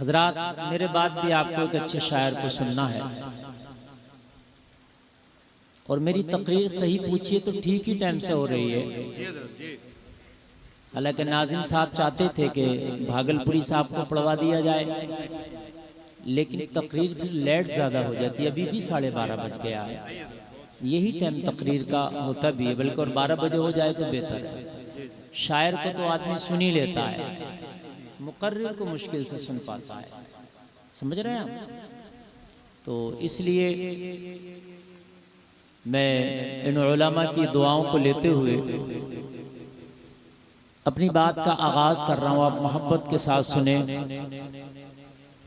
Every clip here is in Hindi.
हजरात, मेरे बाद भी आपको एक अच्छे शायर को सुनना है और मेरी तकरीर सही पूछिए तो ठीक ही टाइम से हो रही है। हालांकि नाजिम साहब चाहते थे कि भागलपुरी साहब को पढ़वा दिया जाए, लेकिन तकरीर फिर लेट ज़्यादा हो जाती है। अभी भी 12:30 बज गया है, यही टाइम तकरीर का होता भी है, बल्कि और 12 बजे हो जाए तो बेहतर है। शायर को तो आदमी सुन ही लेता है, मुकर्रिर को मुश्किल से सुन पाता है। समझ रहे हैं आप? तो इसलिए मैं इन उलमा की दुआओं को लेते हुए अपनी बात का आगाज़ कर रहा हूँ। आप मोहब्बत के साथ सुने,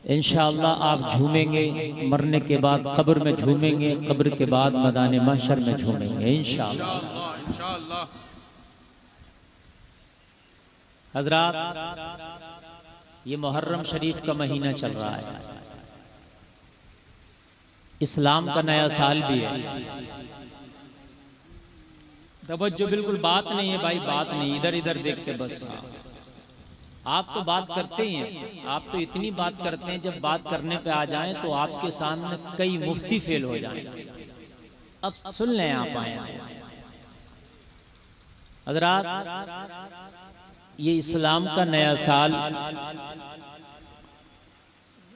इंशाअल्लाह आप झूमेंगे, मरने के बाद कब्र में झूमेंगे, कब्र के बाद मैदान महशर में झूमेंगे इंशाअल्लाह। हजरात, ये मुहर्रम शरीफ का महीना चल रहा है, इस्लाम का नया साल भी है। तवज्जो, बिल्कुल बात नहीं है भाई, बात नहीं, इधर इधर देख के बस। आप तो बात करते ही हैं, आप तो इतनी बात करते हैं, जब बात करने पे आ जाएं तो आपके सामने कई मुफ्ती फेल हो जाएं। अब सुन लें आप आए। हजरात, ये इस्लाम का नया साल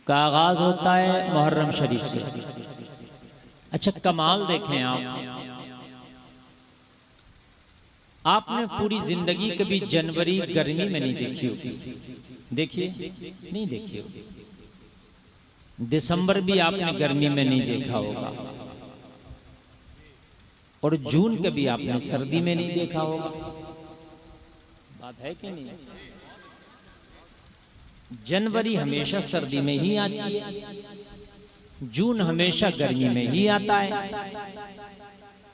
का आगाज होता है मुहर्रम शरीफ से। अच्छा, कमाल देखें आपने पूरी जिंदगी कभी जनवरी गर्मी में नहीं देखी होगी, देखिए नहीं देखी होगी। दिसंबर भी आपने गर्मी में नहीं देखा होगा, और जून कभी आपने सर्दी में नहीं देखा होगा। बात है कि नहीं? जनवरी हमेशा सर्दी में ही आती है, जून हमेशा गर्मी में ही आता है।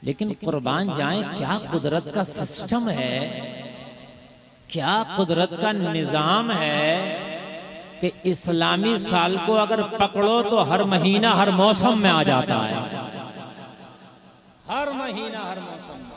लेकिन कुर्बान जाएं, क्या कुदरत का सिस्टम है, क्या कुदरत का निजाम है कि इस्लामी साल को अगर पकड़ो तो हर महीना हर मौसम में आ जाता है। हर महीना हर मौसम में।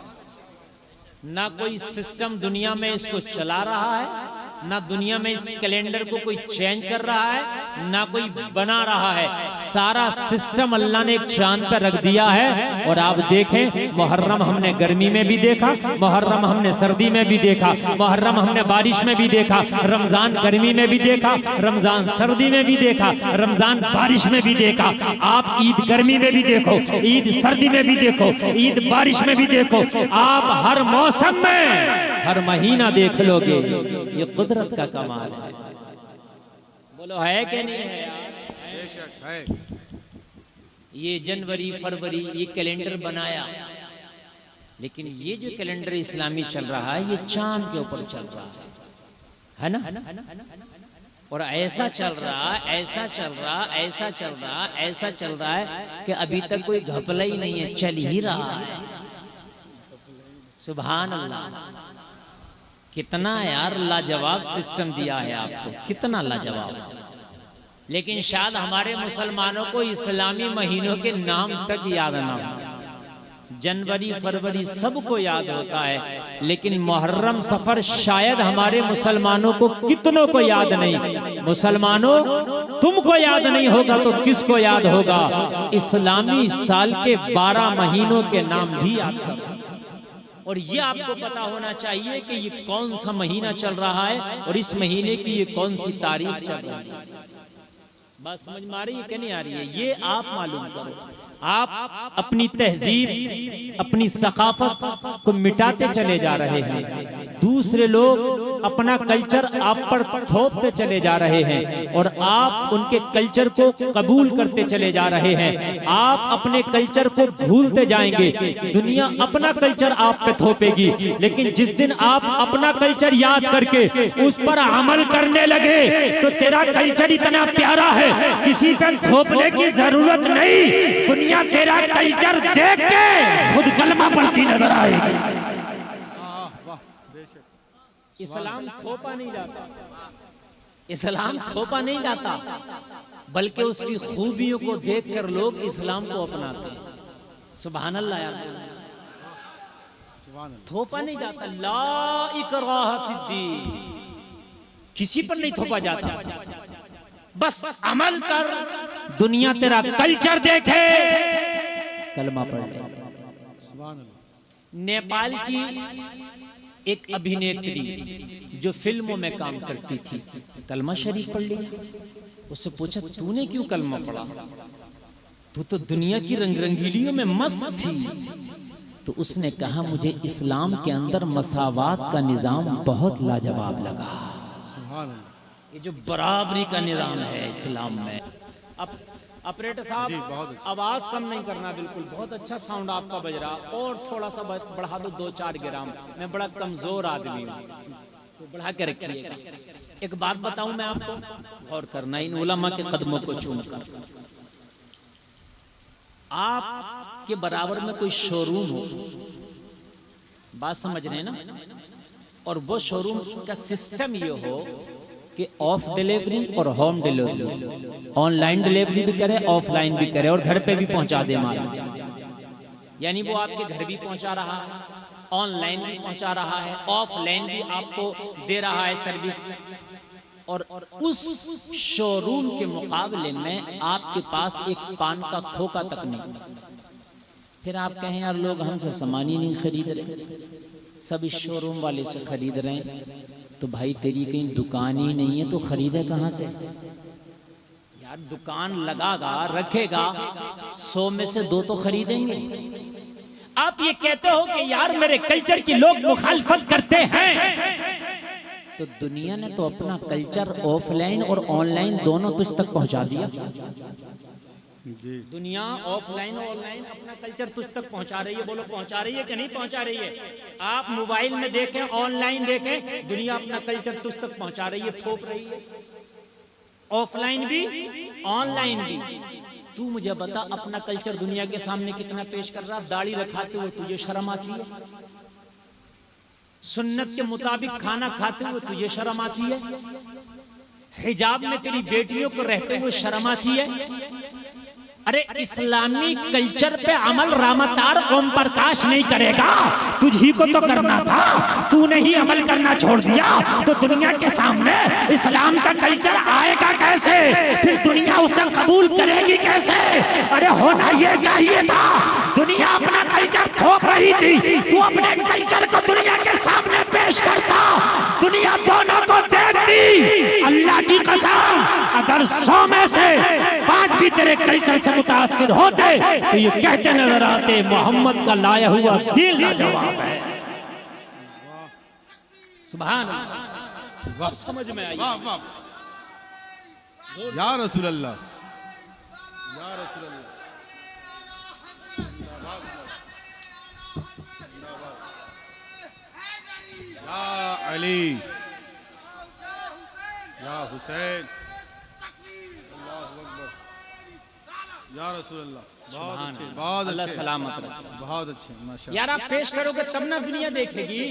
ना कोई सिस्टम दुनिया में इसको चला रहा है, ना दुनिया में इस कैलेंडर को कोई चेंज कर रहा है, ना कोई बना रहा है। सारा सिस्टम अल्लाह ने एक चांद पर रख दिया है। और आप देखें, मुहर्रम हमने गर्मी में भी देखा, मुहर्रम हमने सर्दी में भी देखा, मुहर्रम हमने बारिश में भी देखा, रमजान गर्मी में भी देखा, रमजान सर्दी में भी देखा, रमजान बारिश में भी देखा। आप ईद गर्मी में भी देखो, ईद सर्दी में भी देखो, ईद बारिश में भी देखो, आप हर मौसम में हर महीना देख लोगे। ये कुदरत का कमाल है। बोलो है कि नहीं है यार? बेशक है। ये जनवरी फरवरी ये कैलेंडर बनाया, लेकिन ये जो कैलेंडर इस्लामी चल रहा है, ये चांद के ऊपर चल रहा है ना? और ऐसा चल रहा, ऐसा चल रहा, ऐसा चल रहा, ऐसा चल रहा है कि अभी तक कोई घपला ही नहीं है, चल ही रहा है। सुभान अल्लाह। कितना यार लाजवाब सिस्टम दिया है आपको, कितना लाजवाब। लेकिन शायद हमारे मुसलमानों को इस्लामी महीनों के नाम तक याद ना हो। जनवरी फरवरी सबको याद होता है, लेकिन मुहर्रम सफर शायद हमारे मुसलमानों को कितनों को याद नहीं। मुसलमानों, तुमको याद नहीं होगा तो किसको याद होगा? इस्लामी साल के 12 महीनों के नाम भी याद करो। और ये आपको पता होना चाहिए कि ये कौन सा महीना चल रहा है और इस महीने की ये कौन सी तारीख चल रही है। बात समझ में आ रही है कि नहीं आ रही है? ये आप मालूम करो। आप अपनी तहजीब, अपनी सकाफत को मिटाते चले जा रहे हैं। दूसरे लोग अपना कल्चर आप पर थोपते चले जा रहे हैं और आप उनके कल्चर को कबूल करते चले जा रहे हैं। आप अपने कल्चर को भूलते जाएंगे, दुनिया अपना कल्चर आप पे थोपेगी। लेकिन जिस दिन आप अपना कल्चर याद करके उस पर अमल करने लगे तो तेरा कल्चर इतना प्यारा है, किसी पे थोपने की जरूरत नहीं। दुनिया तेरा कल्चर देख के खुद कलमा पढ़ती नजर आएगी। इस्लाम थोपा नहीं जाता, इस्लाम थोपा नहीं जाता, बल्कि उसकी खूबियों को देखकर लोग इस्लाम को अपनाते हैं। सुभान अल्लाह यार, थोपा नहीं जाता। ला इकराह फिद्दीन, किसी पर नहीं थोपा जाता। बस अमल कर, दुनिया तेरा कल्चर देखे, कलमा पढ़ ले। नेपाल की एक अभिनेत्री जो फिल्मों में काम करती थी, कलमा शरीफ पढ़ लिया। उससे पूछा तूने क्यों कलमा पढ़ा, तू तो दुनिया की रंग रंगीलियों में मस्त थी। तो उसने कहा मुझे इस्लाम के अंदर मसावात का निजाम बहुत लाजवाब लगा। ये जो बराबरी का निजाम है इस्लाम में। अब ऑपरेटर साहब आवाज कम नहीं करना, बिल्कुल बहुत अच्छा साउंड आपका बज रहा, और थोड़ा सा बढ़ा दो 2-4 ग्राम। मैं बड़ा कमजोर आदमी हूँ, तो बढ़ा के रखिएगा। एक बात बताऊं मैं आपको, और करना इन उलमा के कदमों को चूमकर, आप के बराबर में कोई शोरूम हो, बात समझ रहे हैं ना, और वो शोरूम का सिस्टम ये हो कि ऑफ डिलीवरी और होम डिलीवरी, ऑनलाइन डिलीवरी भी करे, ऑफलाइन भी करे, और घर पे भी पहुंचा दे माल। यानी वो आपके घर भी पहुंचा रहा है, ऑनलाइन भी पहुंचा रहा है, ऑफलाइन भी आपको दे रहा है सर्विस। और उस शोरूम के मुकाबले में आपके पास एक पान का खोखा तक नहीं। फिर आप कहें यार लोग हमसे सामान ही नहीं खरीद रहे, सब इस शोरूम वाले से खरीद रहे हैं। तो भाई तेरी कहीं दुकान ही नहीं है तो खरीदे कहां से यार? दुकान लगागा रखेगा, 100 में से 2 तो खरीदेंगे। आप ये कहते हो कि यार मेरे कल्चर की लोग मुखालफत करते हैं, तो दुनिया ने तो अपना कल्चर ऑफलाइन और ऑनलाइन दोनों तुझ तक पहुंचा दिया। दुनिया ऑफलाइन और ऑनलाइन अपना कल्चर तुझ तक पहुंचा रही है। बोलो पहुंचा रही है कि नहीं पहुंचा रही है? आप मोबाइल में देखें, ऑनलाइन देखें, दुनिया अपना कल्चर तुझ तक पहुंचा रही है, थोप रही है, ऑफलाइन भी ऑनलाइन भी। तू मुझे बता अपना कल्चर दुनिया के सामने कितना पेश कर रहा? दाढ़ी रखाते हुए तुझे शर्म आती है? सुन्नत के मुताबिक खाना खाते हुए तुझे शर्म आती है? हिजाब में तेरी बेटियों को रहते हुए शर्म आती है? अरे इस्लामी कल्चर पे अमल रामातार ओम प्रकाश नहीं करेगा, तुझी को तो करना था, तूने ही अमल करना छोड़ दिया, तो दुनिया के सामने इस्लाम का कल्चर आएगा कैसे? फिर दुनिया उसे कबूल करेगी कैसे? अरे होना ये चाहिए था, दुनिया अपना कल्चर थोप रही थी, तू अपने कल्चर को दुनिया के सामने पेश करता, दुनिया दोनों को देखती। अल्लाह की कसम, अगर 100 में से 5 भी तेरे कल्चर से मुतासिर होते तो ये कहते नजर आते मोहम्मद का लाया हुआ दिल लाजवाब है। सुभान अल्लाह, समझ में आई? या रसूल अल्लाह, या रसूल अल्लाह, या अली, या हुसैन, या रसूल अल्लाह। बहुत अच्छे, बहुत अल्लाह अच्छे, सलामत रखे, बहुत अच्छे माशाअल्लाह। यार आप पेश करोगे तब ना दुनिया देखेगी।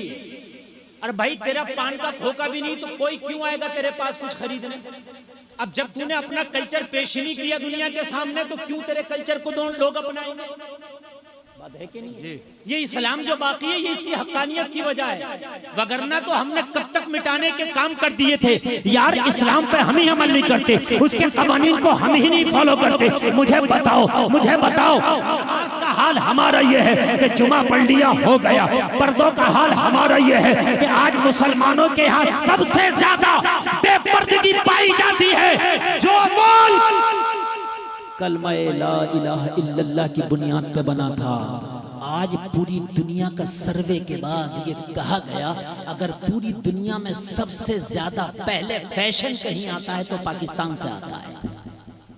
अरे भाई तेरा पान का खोखा भी नहीं तो कोई क्यों आएगा तेरे पास कुछ खरीदने? अब जब तूने अपना कल्चर पेश ही नहीं किया दुनिया के सामने, तो क्यों तेरे कल्चर को लोग अपनाएंगे? बात है कि नहीं? ये इस्लाम जो बाकी है ये इसकी हक्कानियत की वजह है, वगरना तो हमने कब तक मिटाने के काम कर दिए थे। यार इस्लाम पे हम ही अमल नहीं करते, उसके कवानीन को हम ही नहीं फॉलो करते। मुझे बताओ, मुझे बताओ, नमाज का हाल हमारा ये है कि जुमा पढ़ लिया हो गया, पर्दों का हाल हमारा ये है कि आज मुसलमानों के यहाँ सबसे ज्यादा बेपर्दगी पाई जाती है। जो बोल कलमा ला इलाहा इल्लल्लाह की बुनियाद पे बना था, आज पूरी दुनिया का सर्वे के बाद ये कहा गया अगर पूरी दुनिया में सबसे ज्यादा पहले फैशन कहीं आता है तो पाकिस्तान से आता है।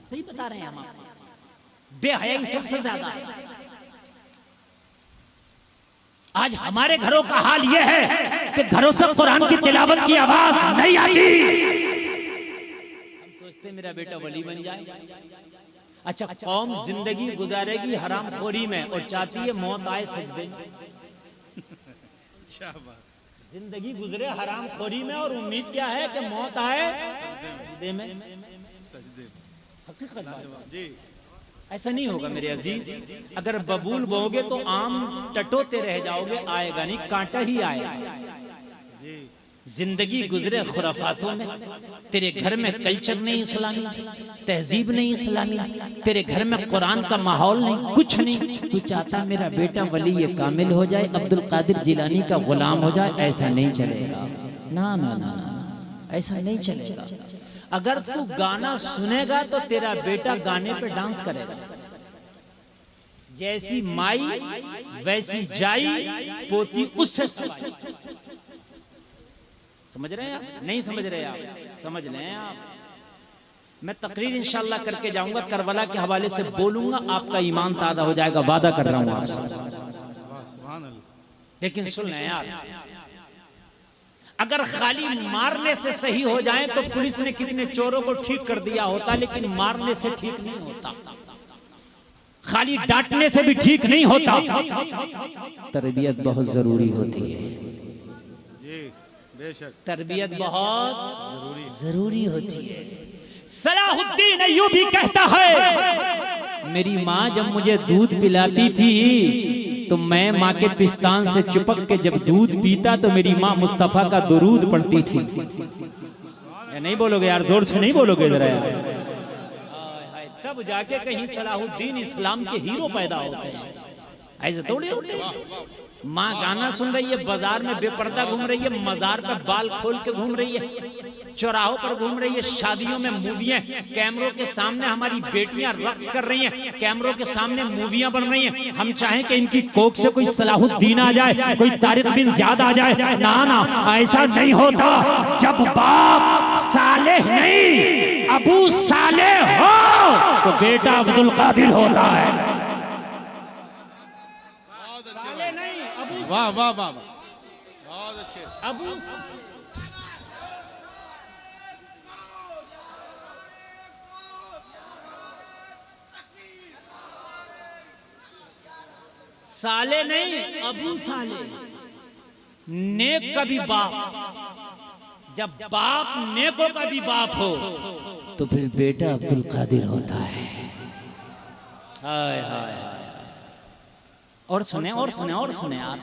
सही बता रहे हैं हम, बेहयाई सबसे ज्यादा है। आज हमारे घरों का हाल ये है कि घरों से कुरान की तिलावत की आवाज नहीं आती। हम सोचते मेरा बेटा वली बन जाए। अच्छा, कौम जिंदगी गुजारेगी हरामखोरी में और चाहती है मौत आए सजदे में। जिंदगी गुजरे हरामखोरी में और उम्मीद क्या है कि मौत आए सजदे में। हकीकत जी ऐसा नहीं होगा मेरे अजीज। अगर बबूल बोगे तो आम टटोते रह जाओगे, आएगा नहीं, कांटा ही आएगा। जिंदगी गुजरे खुराफातों में, तेरे घर में कल्चर नहीं इस्लामी, तहजीब नहीं इस्लामी, तेरे घर में कुरान का माहौल नहीं, कुछ नहीं। तू चाहता मेरा बेटा वली ये कामिल हो जाए, अब्दुल कादिर जिलानी का गुलाम हो जाए, ऐसा नहीं चलेगा। ना ना ना ना, ऐसा नहीं चलेगा। अगर तू गाना सुनेगा तो तेरा बेटा गाने पे डांस करेगा। जैसी माई वैसी जाई, पोती उससे सवाई। समझ रहे हैं आप? नहीं समझ रहे आप? समझ लें आप। मैं तकरीर इंशाअल्लाह करके जाऊंगा, करबला के हवाले से बोलूंगा, आपका ईमान ताज़ा हो जाएगा, वादा कर रहा हूं आपसे। लेकिन सुन लें यार, अगर खाली मारने से सही हो जाए तो पुलिस ने कितने चोरों को ठीक कर दिया होता, लेकिन मारने से ठीक नहीं होता, खाली डांटने से भी ठीक नहीं होता। तरबियत बहुत जरूरी होती है, तरबियत बहुत जरूरी होती है। सलाहुद्दीन अय्यूबी कहता है, मेरी माँ जब मुझे दूध पिलाती थी तो मैं माँ के पिस्तान से चिपक के जब दूध पीता तो मेरी माँ मुस्तफा का दुरूद पढ़ती थी। नहीं बोलोगे यार, जोर से नहीं बोलोगे जरा यार। तब जाके कहीं सलाहुद्दीन इस्लाम के हीरो पैदा होते हैं, ऐसे थोड़े होते हैं। माँ गाना सुन रही है, बाजार में बेपर्दा घूम रही है, मजार पे बाल खोल के घूम रही है, चौराहों पर घूम रही है, शादियों में मूवियां, कैमरों के सामने हमारी बेटियां रक्स कर रही हैं, कैमरों के सामने मूवियां बन रही हैं। हम चाहें कि इनकी कोख से कोई सलाहुद्दीन आ जाए, कोई तारिक बिन ज़ियाद आ जाए, ना ना, ऐसा नहीं होता। जब बाप सालेह नहीं अबू सालेह हो तो बेटा अब्दुल कादिर होता है। वाह वाह वाह, बहुत अच्छे। अबू साले नहीं, अबू साले। नेक का भी बाप, जब बाप नेकों का भी बाप हो तो फिर बेटा अब्दुल कादिर होता है। हाय हाय हाय। और सुने और सुने और सुने आप,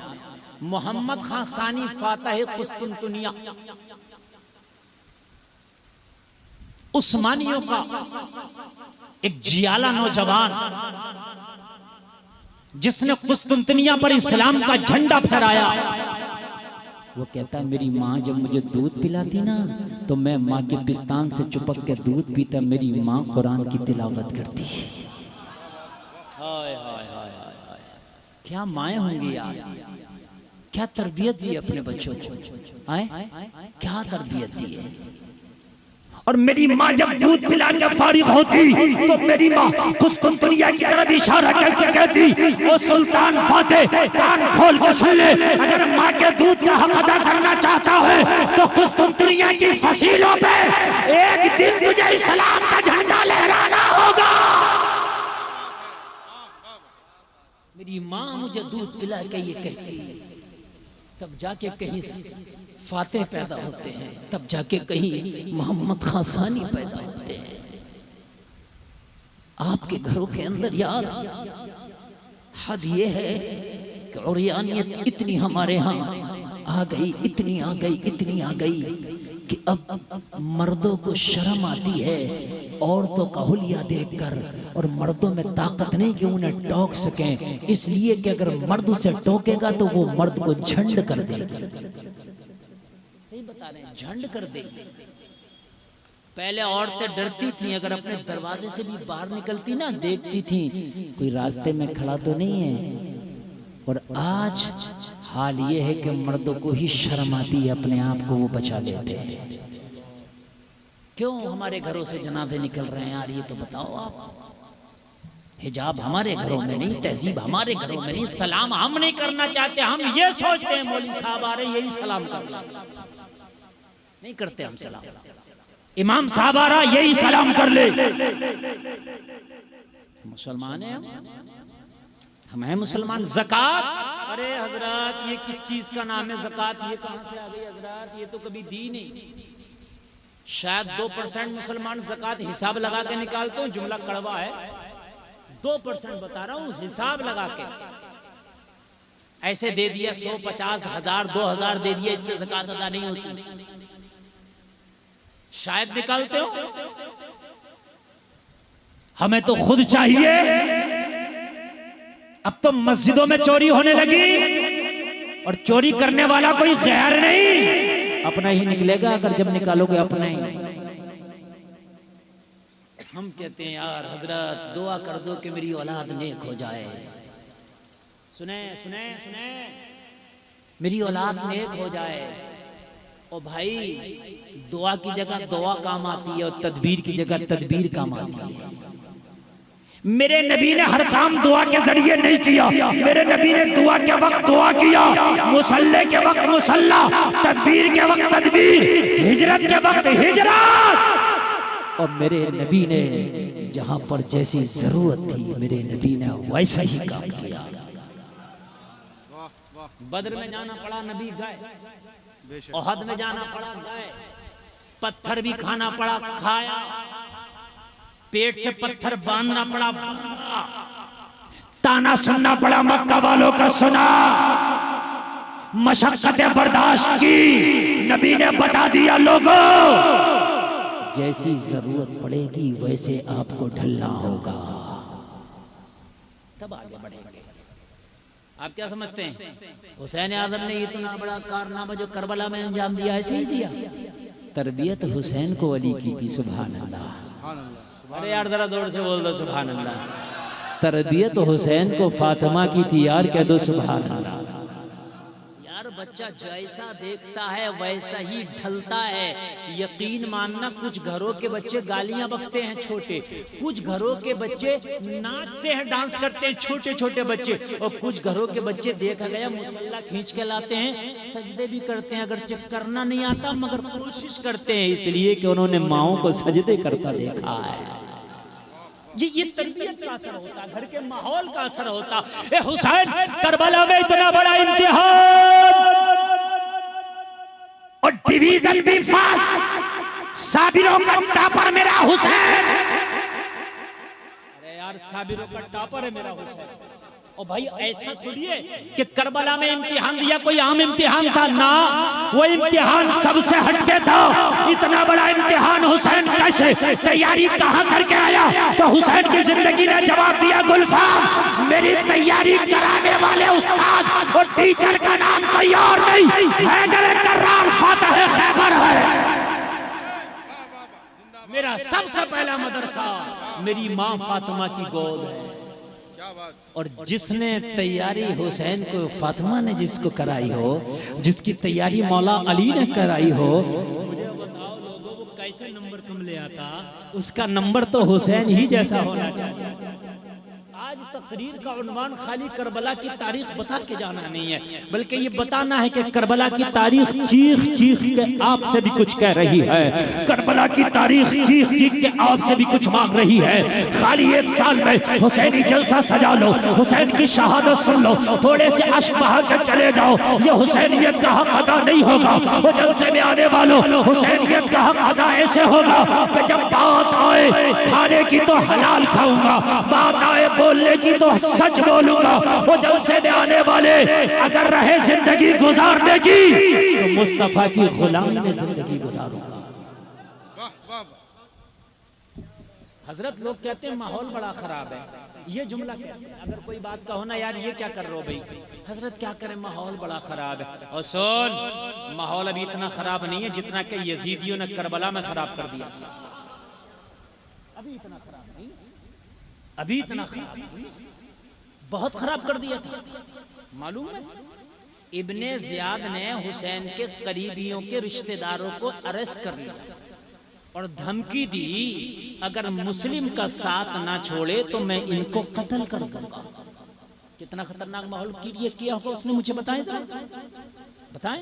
मोहम्मद खान सानी फातह कुस्तुनतुनिया, उस्मानियों का एक जियाला नौजवान जिसने कुस्तुनतुनिया पर इस्लाम का झंडा फहराया, वो कहता है मेरी माँ जब मुझे दूध पिलाती ना तो मैं माँ के पिस्तान से चिपक के दूध पीता, मेरी माँ कुरान की तिलावत करती है। हाय हाय हाय हाय, क्या माएँ होंगी यार, क्या तरबियत दी अपने बच्चों को, आए क्या तरबियत दी है। और मेरी माँ जब दूध पिला के फारिग होती तो मेरी माँ कुस्तुनतुनिया की तरफ इशारा करके कहती, ओ सुल्तान फातेह कान खोल के सुन ले, अगर माँ के दूध का हक अदा करना चाहता है तो कुस्तुनतुनिया की फसीलों पे एक दिन तुझे इस्लाम का झंडा लहराना होगा। मेरी माँ मुझे दूध पिला के ये कहती, तब जाके कहीं फातेह पैदा होते हैं, तब जाके कहीं मोहम्मद खान सानी पैदा होते हैं। आपके घरों के अंदर यार हद ये है कि उरियानियत इतनी हमारे यहाँ आ गई, इतनी आ गई, इतनी आ गई कि अब मर्दों को शर्म आती है औरतों का हुलिया देखकर, और मर्दों में ताकत नहीं कि उन्हें टोक सकें, इसलिए कि अगर मर्द उसे टोकेगा तो वो मर्द को झंड कर देगा। सही बता रहे हैं, झंड कर देगी। पहले औरतें डरती थीं, अगर अपने दरवाजे से भी बाहर निकलती ना, देखती थीं कोई रास्ते में खड़ा तो नहीं है। और आज हाल ये है कि मर्दों को ही शर्म आती है, अपने आप को वो बचा लेते हैं। क्यों हमारे घरों से जनाबे निकल रहे हैं यार, ये तो बताओ आप। हिजाब हमारे घरों में नहीं, तहजीब हमारे घरों में नहीं, सलाम हम नहीं करना चाहते, हम ये सोचते हैं मौलवी साहब आ रहे यही सलाम कर ले, नहीं करते हम सलाम। इमाम साहब आ रहा यही सलाम कर ले। मुसलमान है हम हैं मुसलमान। ज़कात, अरे हजरत ये किस चीज का नाम है ज़कात, ये कहां से आ गई हजरत, ये तो कभी दी नहीं। शायद 2% मुसलमान ज़कात हिसाब लगा के निकालते हो, जुमला कड़वा है, 2% बता रहा हूं हिसाब लगा के। ऐसे दे दिया 100, 50, 1000, 2000 दे दिया, इससे ज़कात अदा नहीं होती। शायद निकालते हो। हमें तो खुद चाहिए। अब तो मस्जिदों में चोरी होने लगी और चोरी करने वाला कोई गैर नहीं, अपना ही निकलेगा। अगर जब निकालोगे अपना ही। हम कहते हैं यार हजरत दुआ कर दो कि मेरी औलाद नेक हो जाए। सुने सुने सुने, मेरी औलाद नेक हो जाए। ओ भाई, दुआ की जगह दुआ काम आती है और तदबीर की जगह तदबीर काम आती है। मेरे नबी ने हर काम दुआ के जरिए नहीं किया। मेरे नबी ने दुआ के वक्त दुआ किया, मुसल्ले के वक्त मुसल्ला, तदबीर के वक्त तदबीर, हिजरत के वक्त हिजरत। और मेरे नबी ने जहां पर जैसी जरूरत थी, मेरे नबी ने वैसा ही काम किया। बद्र में जाना पड़ा, नबी गए। ओहद में जाना पड़ा, गए। पत्थर भी खाना पड़ा, खाया। पेट से पत्थर बांधना पड़ा, ताना सुनना पड़ा मक्का वालों का, सुना। मशक्कतें बर्दाश्त की। नबी ने बता दिया, लोगों जैसी जरूरत पड़ेगी वैसे आपको ढलना होगा, तब आगे बढ़ेंगे। आप क्या समझते हैं? हुसैन आजम ने इतना बड़ा कारनामा जो करबला में अंजाम दिया, ऐसे ही दिया। तरबियत हुसैन को अली की थी। सुभान अल्लाह। अरे यार जरा जोर से बोल दो सुभान अल्लाह। तरबियत हुसैन को फातिमा की थी यार, कह दो सुभान अल्लाह। यार बच्चा जैसा देखता है वैसा ही ढलता है। यकीन मानना, कुछ घरों के बच्चे गालियां बकते हैं छोटे, कुछ घरों के बच्चे नाचते हैं, डांस करते हैं छोटे छोटे बच्चे, और कुछ घरों के बच्चे देखा गया मुसल्ला खींच के लाते हैं, सजदे भी करते हैं। अगर चेक करना नहीं आता मगर कोशिश करते हैं, इसलिए कि उन्होंने माओ को सजदे करता देखा है। ये तरबियत का असर होता, घर के माहौल का असर होता। ए हुसैन, करबला में इतना बड़ा इम्तिहान और डिवीजन भी फास्ट, साबिरों का टॉपर मेरा हुसैन। अरे यार, साबिरों का टॉपर है मेरा हुसैन। और भाई ऐसा थोड़ी है कि करबला में इम्तिहान दिया कोई आम इम्तिहान था ना, वो इम्तिहान सबसे हटके था। इतना बड़ा इम्तिहान हुसैन कैसे, तैयारी कहाँ करके आया? तो हुसैन की जिंदगी ने जवाब दिया, गुलफाम, मेरी तैयारी कराने वाले उस्ताद और टीचर का नाम कोई और नहीं, हैदर कर्रार फातह खैबर है। मेरा सबसे पहला मदरसा मेरी माँ फातिमा की गोद है। और जिसने तैयारी हुसैन को, फातिमा ने जिसको कराई हो, जिसकी तैयारी मौला अली ने कराई हो, मुझे बताओ लोगों, वो कैसे नंबर कम ले आता? उसका नंबर तो हुसैन ही जैसा होना चाहिए। आज तकरीर का उन्वान खाली करबला की तारीख बता के जाना नहीं है, बल्कि ये बताना है कि करबला की तारीख चीख चीख के आपसे भी कुछ कह रही है। करबला की तारीख चीख चीख के आपसे भी कुछ मांग रही है। खाली एक साल में हुसैनी जलसा सजा लो, हुसैन की शहादत सुन लो, थोड़े से अश्क बहा कर चले जाओ, ये हुसैनियत का हक अदा नहीं होगा। वो जलसे में आने वालों, हुसैनियत का हक अदा ऐसे होगा कि जब बात आए खाने की तो हलाल खाऊंगा, बात आए बोलने की तो सच बोलूंगा। वो जलसे में आने वाले अगर रहे जिंदगी गुजारने की, तो मुस्तफा की गुलामी में जिंदगी गुजारूंगा। हजरत लोग कहते हैं माहौल बड़ा खराब है, ये जुमला कहते हैं। अगर कोई बात कहो ना यार ये क्या कर रहे हो भाई, हजरत क्या करें माहौल बड़ा खराब है। और सुन, माहौल अभी इतना खराब नहीं है जितना कि यजीदियों ने करबला में खराब कर दिया। अभी इतना खराब नहीं, अभी इतना खराब, बहुत खराब कर दिया था। मालूम है, इब्ने जियाद ने हुसैन के करीबियों के रिश्तेदारों को अरेस्ट कर लिया और धमकी दी, अगर मुस्लिम का साथ ना छोड़े तो मैं इनको कत्ल कर दूंगा। कितना खतरनाक माहौल क्रिएट किया होगा उसने, मुझे बताएं, बताएं।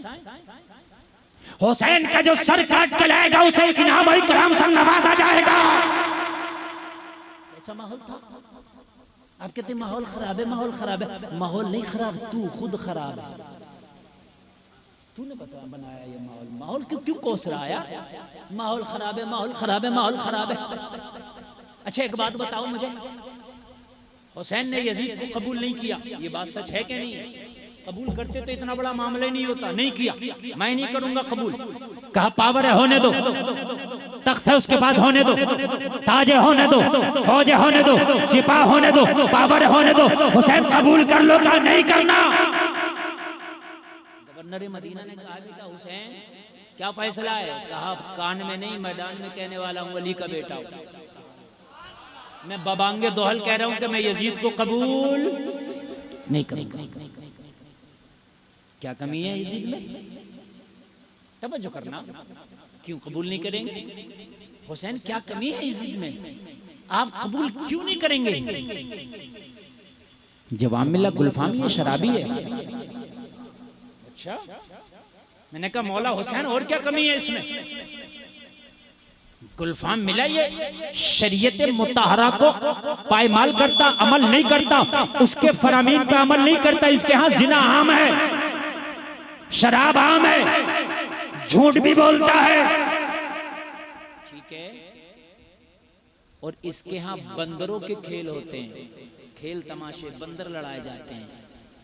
हुसैन का जो सर काट के लाएगा उसे इनाम इकराम से नवाजा जाएगा। ऐसा माहौल था। आप कहते हैं माहौल खराब है, माहौल खराब है। माहौल नहीं खराब, तू खुद खराब है। तूने बनाया ये माहौल। माहौल क्यों क्यों कोस रहा है? माहौल खराब है, माहौल खराब है, माहौल खराब है। अच्छा एक बात बताओ मुझे, हुसैन ने यजीद को कबूल नहीं किया, ये बात सच है कि नहीं? कबूल करते तो इतना बड़ा मामला ही नहीं होता। नहीं किया, मैं नहीं करूंगा कबूल। कहा पावर है, होने दो, तख्त है उसके पास, होने दो, ताजे होने दो, फौजे होने दो, सिपाह होने दो, पावर होने दो, हुसैन कबूल कर लो। कहा नहीं करना। गवर्नर मदीना ने कहा भी था हुसैन क्या फैसला है? कहा कान में नहीं मैदान में कहने वाला हूँ, अली का बेटा हूँ। मैं बबांगे दोहल कह रहा हूँ कि मैं यजीद को कबूल नहीं करूंगा। क्या कमी है यजीद में? तवज्जो करना, क्यों कबूल नहीं करेंगे? हुसैन क्या कमी है यजीद में, आप कबूल क्यों नहीं करेंगे? जवाब मिला गुलफाम ये शराबी है। अच्छा, मैंने कहा मौला हुसैन और क्या कमी है इसमें? गुलफाम मिला ये शरीयत मुताहरा को पायमाल करता, अमल नहीं करता, उसके फरामीन पे अमल नहीं करता। इसके यहाँ जिना आम है, शराब आम है, झूठ भी बोलता है, ठीक है। और इसके यहाँ बंदरों के खेल होते हैं, खेल तमाशे, बंदर लड़ाए जाते हैं।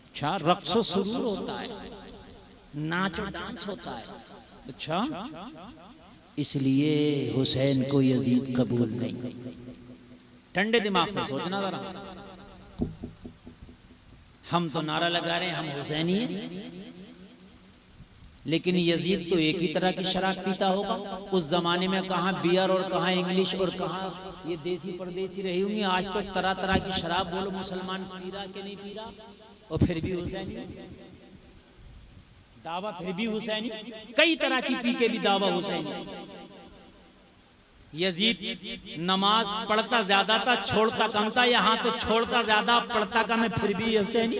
अच्छा, रक्सो सुरूर होता है, नाचो डांस होता है। अच्छा, इसलिए हुसैन को यजीद कबूल नहीं। ठंडे दिमाग से सोचना जरा। हम तो नारा लगा रहे हैं हम हुसैनी हैं, लेकिन यजीद तो एक ही तरह की शराब पीता होगा। उस जमाने में कहाँ बियर और कहाँ इंग्लिश और कहाँ ये देसी परदेसी रही होंगी। आज तो तरह तरह की शराब बोलो मुसलमान पी रहा कि नहीं पी रहा, और फिर भी हुसैनी दावा, फिर भी हुसैनी। कई तरह की पी के भी दावा हुसैनी। यजीद नमाज पढ़ता ज्यादा था, छोड़ता कम था। यहाँ तो छोड़ता ज्यादा, पढ़ता कम है, फिर भी हुसैनी।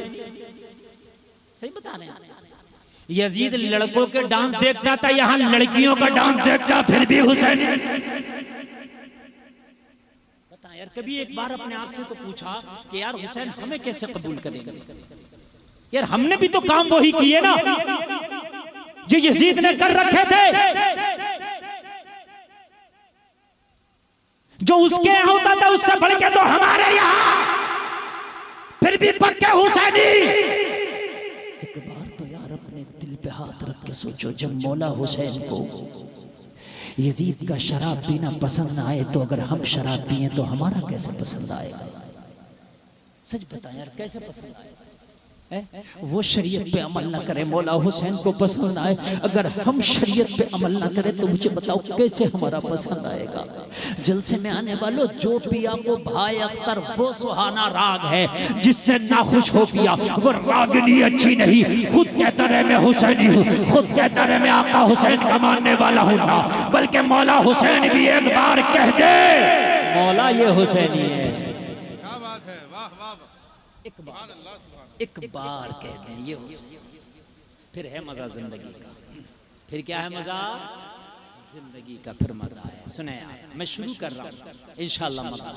सही बता रहे हैं। यजीद लड़कों के डांस देखता था, यहाँ लड़कियों का डांस देखता, फिर भी हुसैनी। बता यार, कभी एक बार अपने आप से तो पूछा कि यार हुसैन हमें कैसे कबूल करेगा? यार हमने भी तो काम वही किए ना जो यजीद ने कर रखे थे। जो उसके यहाँ होता था उससे बढ़ के तो हमारे यहाँ, फिर भी पक्के हुसैनी। एक बार तो यार अपने दिल पे हाथ रख के सोचो, जब मौला हुसैन को यजीद का शराब पीना पसंद आए, तो अगर हम शराब पिए तो हमारा कैसे पसंद आएगा? सच बता यार, कैसे पसंद आएगा? वो शरीयत पे अमल ना करे, मौला हुसैन को पसंद आए। अगर हम शरीयत पे अमल ना करें तो मुझे बताओ कैसे हमारा पसंद आएगा? जलसे में आने वालों, जो पिया को भाई अख्तर वो सुहाना राग है, जिससे नाखुश हो पिया वो रागनी अच्छी नहीं। खुद कहता रहे मैं हुसैनी हूँ, खुद कहता रहे मैं आका हुसैन का मानने वाला हूँ ना, बल्कि मौला हुसैन भी एक बार कह दे मौला ये हुसैनी है। क्या बात है, वाह वाह, एक बार कह दें ये हुसैन, फिर है मजा जिंदगी का। फिर क्या है मजा जिंदगी का? फिर मजा है। सुने मैं शुरू कर रहा हूं इंशाअल्लाह। मजा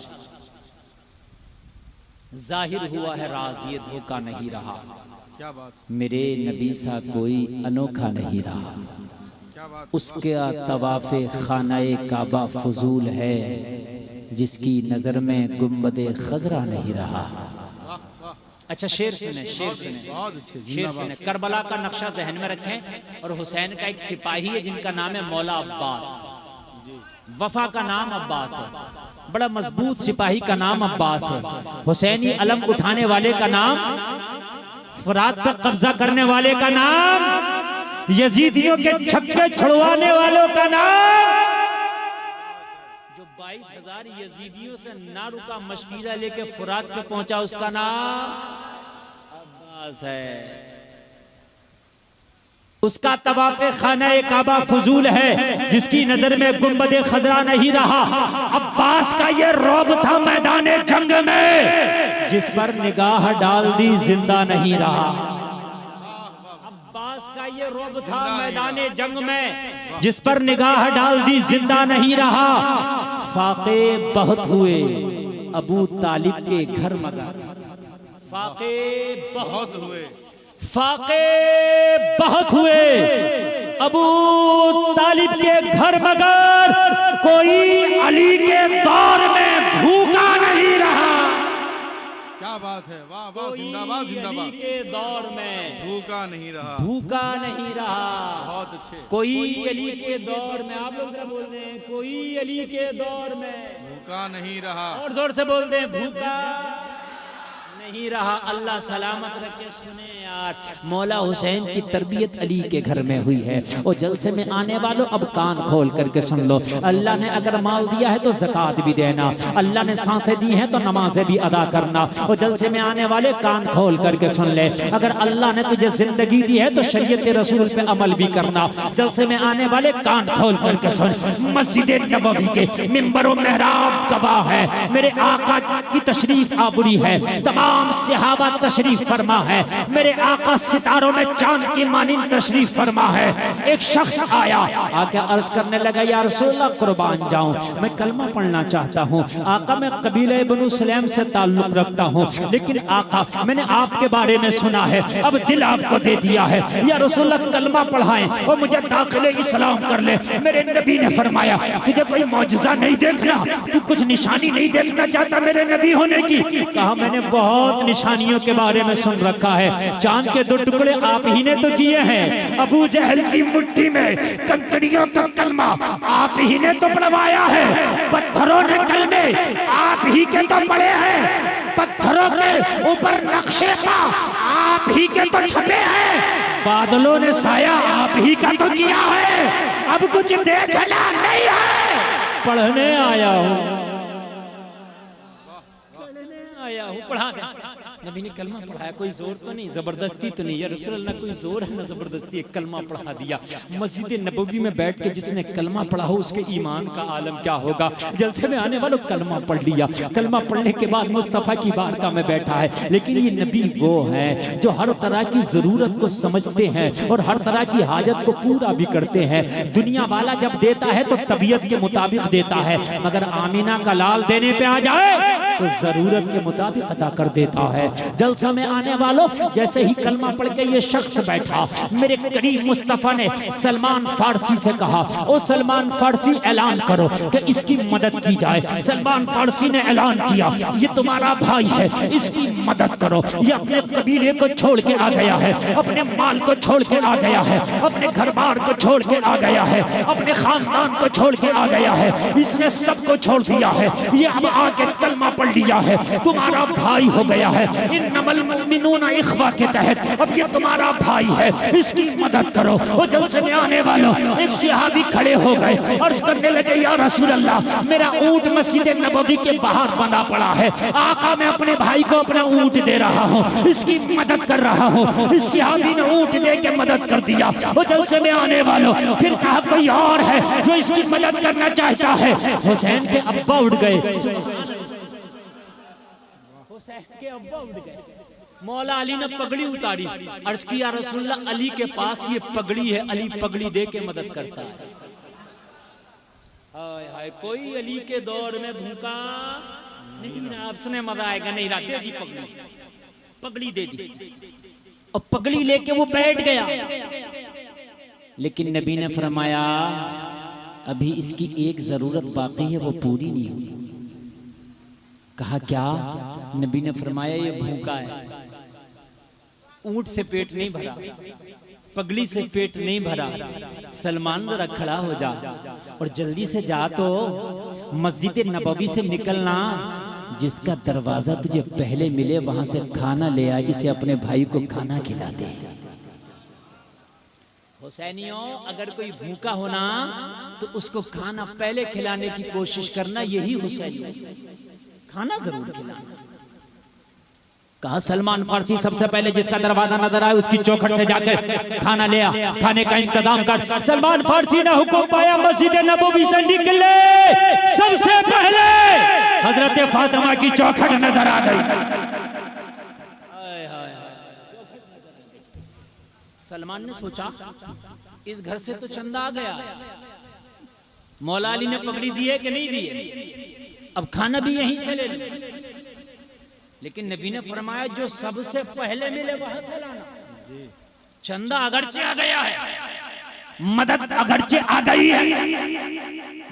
जाहिर हुआ है राज, ये धोखा नहीं रहा। क्या बात, मेरे नबी सा कोई अनोखा नहीं रहा। क्या बात, उसके तवाफ़े खानाए काबा फजूल है, जिसकी नजर में गुंबदे खजरा नहीं रहा। अच्छा शेर सुने, शेर सुने, बहुत अच्छे, शेर सुने। करबला का नक्शा जहन में रखें, और हुसैन का एक सिपाही है जिनका नाम है मौला अब्बास। वफा का नाम अब्बास है, बड़ा मजबूत सिपाही का नाम अब्बास है। हुसैनी अलम उठाने वाले का नाम, फुरात पर कब्जा करने वाले का नाम, यजीदियों के छक्के छुड़वाने वालों का नाम, 22,000 यजीदियों से ना रुका मशकीरा लेके फुरात पे पहुंचा, उसका नाम अब्बास है। उसका तवाफ़े खानाए काबा फजूल है, जिसकी नजर में गुंबदे खजरा नहीं रहा। अब्बास का ये रौब था मैदाने जंग में, जिस पर निगाह डाल दी जिंदा नहीं रहा। अब्बास का ये रौब था मैदाने जंग में, जिस पर निगाह डाल दी जिंदा नहीं रहा। फाके बहुत हुए अबू तालिब के घर मगर, फाके बहुत हुए, फाके बहुत हुए अबू तालिब के घर मगर, कोई अली के दौर में भूखा नहीं रहा। क्या क्या बात है, वाह वाह, जिंदाबाद अली जिंदाबाद। के दौर में भूखा नहीं रहा, भूखा नहीं रहा। बहुत अच्छे। कोई अली के दौर में, आप लोग जरा बोल रहे हैं, कोई अली के दौर में भूखा नहीं रहा। और जोर से बोल दे, भूखा नहीं रहा। अल्लाह सलामत रखे। सुने यार, मौला हुसैन की तरबियत अली के घर में हुई है। और जलसे में आने वालों अब कान खोल करके सुन लो। अल्लाह ने अगर माल दिया है तो ज़कात भी देना, अल्लाह ने सांसें दी हैं तो नमाजें भी अदा करना। और जलसे में आने वाले कान खोल करके सुन ले, अगर अल्लाह ने तुझे जिंदगी दी है तो शरीयत रसूल पे अमल भी करना। जलसे में आने वाले कान खोल करके सुन। मस्जिद नबवी के मिंबर और मेहराब गवाह है, मेरे आका की तशरीफ आबुरी है, तमाम सहाबा तशरीफ फरमा है, मेरे आका सितारों में चांद की मानिंद तशरीफ फरमा है। एक शख्स आया, आके अर्ज करने लगा, या रसूलल्लाह कुर्बान जाऊं, मैं कलमा पढ़ना चाहता हूं। आका मैं कबीले बनु सलेम से ताल्लुक रखता हूं, लेकिन आका मैंने आपके बारे में सुना है, अब दिल आपको दे दिया है, या रसूलल्लाह कलमा पढ़ाएं और मुझे दाखिले इस्लाम कर ले। मेरे नबी ने फरमाया, तुझे कोई मौजज़ा नहीं देखना, तू कुछ निशानी नहीं देखना चाहता मेरे नबी होने की? कहा मैंने बहुत निशानियों के बारे में सुन रखा है, चांद के 2 टुकड़े आप ही ने तो किए हैं, अबू जहल की मुट्ठी में कंकड़ियों का कलमा आप ही ने तो पढ़वाया है, पत्थरों ने कलमे आप ही के तो पढ़े हैं, पत्थरों के ऊपर नक्शे का आप ही के तो छपे हैं, बादलों ने साया आप ही का तो किया है, अब कुछ देखना नहीं है, पढ़ने आया हूँ, आया हूँ, पढ़ा दे। नबी ने कलमा पढ़ाया, कोई जोर तो नहीं, जबरदस्ती तो नहीं, या रसूलल्लाह कोई जोर है ना जबरदस्ती, एक कलमा पढ़ा दिया। मस्जिद नबवी में बैठ के जिसने कलमा पढ़ा हो उसके ईमान का आलम क्या होगा। जलसे में आने वालों कलमा पढ़ लिया, कलमा पढ़ने के बाद मुस्तफ़ा की बारगाह में बैठा है। लेकिन ये नबी वो है जो हर तरह की जरूरत को समझते हैं और हर तरह की हाजत को पूरा भी करते हैं। दुनिया वाला जब देता है तो तबीयत के मुताबिक देता है, मगर आमीना का लाल देने पे आ जाए तो जरूरत के मुताबिक अदा कर देता है। जलसा में आने वालों, जैसे ही कलमा पढ़ के ये शख्स बैठा, मेरे करीम मुस्तफा ने सलमान फारसी से कहा, ओ सलमान फारसी ऐलान करो कि इसकी मदद की जाए। सलमान फारसी ने ऐलान किया, ये तुम्हारा भाई है, इसकी मदद करो। ये अपने कबीले को छोड़ के आ गया है, अपने माल को छोड़ के आ गया है, अपने घर बार को छोड़ के आ गया है, अपने खानदान को छोड़ के आ गया है, इसने सबको छोड़ दिया है। ये अब आके कलमा पढ़ लिया है, तुम्हारा भाई हो गया है। इन्नमल मुमिनूना इख्वा के तहत अब ये तुम्हारा भाई है, इसकी मदद करो। और जलसे में आने वालों, एक सहाबी खड़े हो गए और करने लगे, या रसूल अल्लाह, मेरा ऊंट मस्जिद नबवी के बाहर बंधा पड़ा है, आका मैं अपने भाई को अपना ऊंट दे रहा हूँ, इसकी मदद कर रहा हूँ। इस सहाबी ने ऊंट दे के मदद कर दिया। और जलसे में आने वालों, फिर कहा कोई और है जो इसकी मदद करना चाहता है। हुसैन के अब्बा उठ गए, के अब्बा उठ गए। मौला अली ने पगड़ी उतारी, अर्ज किया रसूलल्लाह अली के पास ये पगड़ी है, अली पगड़ी दे के मदद करता है। हाय हाय, कोई अली के दौर में भूखा नहीं ना, आप सुने मजा आएगा। नहीं दे दी पगड़ी, पगड़ी दे दी और पगड़ी लेके वो बैठ गया। लेकिन नबी ने फरमाया अभी इसकी एक जरूरत बाकी है, वो पूरी नहीं हुई। कहा क्या? नबी ने फरमाया ये भूखा है, ऊंट से पेट नहीं भरा, पगड़ी से पेट नहीं भरा। सलमान जरा खड़ा हो जा और जल्दी से जा, तो मस्जिद नबवी से निकलना, जिसका दरवाजा तुझे पहले मिले वहां से खाना ले आ, इसे अपने भाई को खाना खिला दे। हुसैनियों, अगर कोई भूखा होना तो उसको खाना पहले खिलाने की कोशिश करना, यही हुसैन, खाना जरूर खिलाना। कहा सलमान फारसी सबसे पहले जिसका दरवाजा नजर आए उसकी चौखट से जाकर खाना ले आ, खाने का इंतजाम कर। सलमान फारसी ने हुक्म पाया, मस्जिद नबवी से निकले, सबसे पहले हजरत फातिमा की चौखट नजर आ गई। सलमान ने सोचा इस घर से तो चंदा आ गया, मौला अली ने पगड़ी दी है कि नहीं दी है, अब खाना भी यहीं से ले लो। लेकिन नबी ने फरमाया जो सबसे पहले मिले वहां से लाना। चंदा अगरचे आ गया है, मदद अगरचे आ गई है,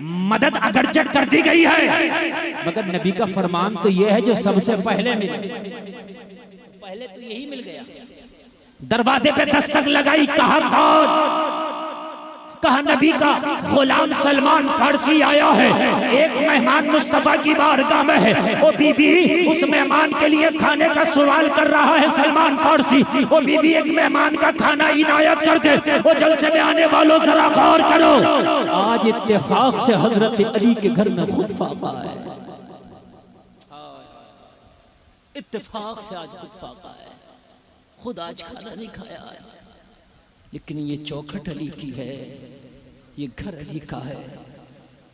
मदद अगरचे कर दी गई है, मगर नबी का फरमान तो यह है जो सबसे पहले मिले, पहले तो यही मिल गया। दरवाजे पे दस्तक लगाई, कहा कौन? कहा नबी का गुलाम सलमान फारसी आया है, एक मेहमान मुस्तफा की बारगाह में है। ओ बीबी, उस मेहमान के लिए खाने का सवाल कर रहा है सलमान फारसी। ओ बीबी, एक मेहमान का खाना इनायत कर दे। वो जलसे में आने वालों जरा गौर करो, आज इत्तेफाक से हजरत अली के घर में खुद फाका है, इत्तेफाक से आज खुद फाका है, खुद आज खाना नहीं खाया है। लेकिन ये चौखट अली की है, ये घर अली का है।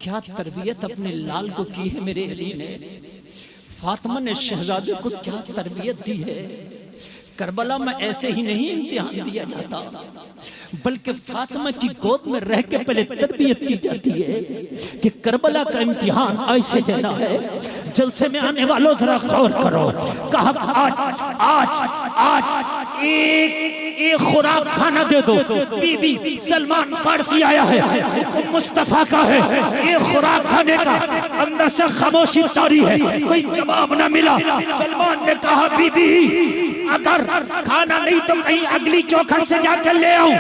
क्या तरबियत अपने लाल को की है मेरे अली ने। फातिमा ने शहजादे को क्या तरबियत दी है। करबला में ऐसे ही नहीं इम्तिहान दिया जाता, बल्कि फातिमा की गोद में रह के पहले तरबियत की जाती है कि करबला का इम्तिहान ऐसे देना है। जलसे में आने वालों जरा गौर करो, कहा आज आज आज एक खुराक खाना दे दो। बीबी सलमान फारसी आया है, हुक्म मुस्तफा का है, एक खुराक खाने का। अंदर से खामोशी तारी है, कोई जवाब ना मिला। सलमान ने कहा बीबी अगर खाना नहीं तो कहीं अगली चौखट से जाकर ले आओ,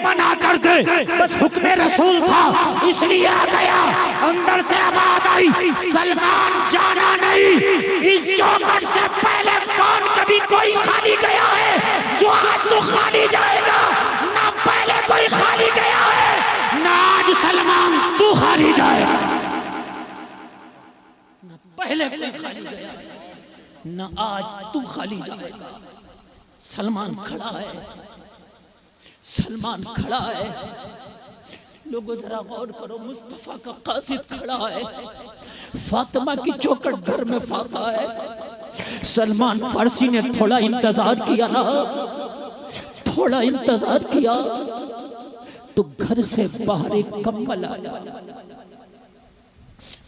मना कर दे। बस हुक्म रसूल था इसलिए आ गया। अंदर से आवाज आई, सलमान जाना नहीं, इस चौखट से पहले कौन कभी कोई खाली गया है जो आज तो खाली जाएगा? ना पहले कोई खाली गया है, ना आज सलमान तू खाली जाएगा। ना पहले कोई खाली गया, ना आज तू खाली जाएगा। सलमान खड़ा है, सलमान खड़ा है। लोगों जरा गौर करो, मुस्तफा का कासिद खड़ा है, फातिमा की चौखट घर में फाका है। सलमान फारसी ने थोड़ा इंतजार किया ना, थोड़ा इंतजार किया तो घर से बाहर एक कम्बल आया।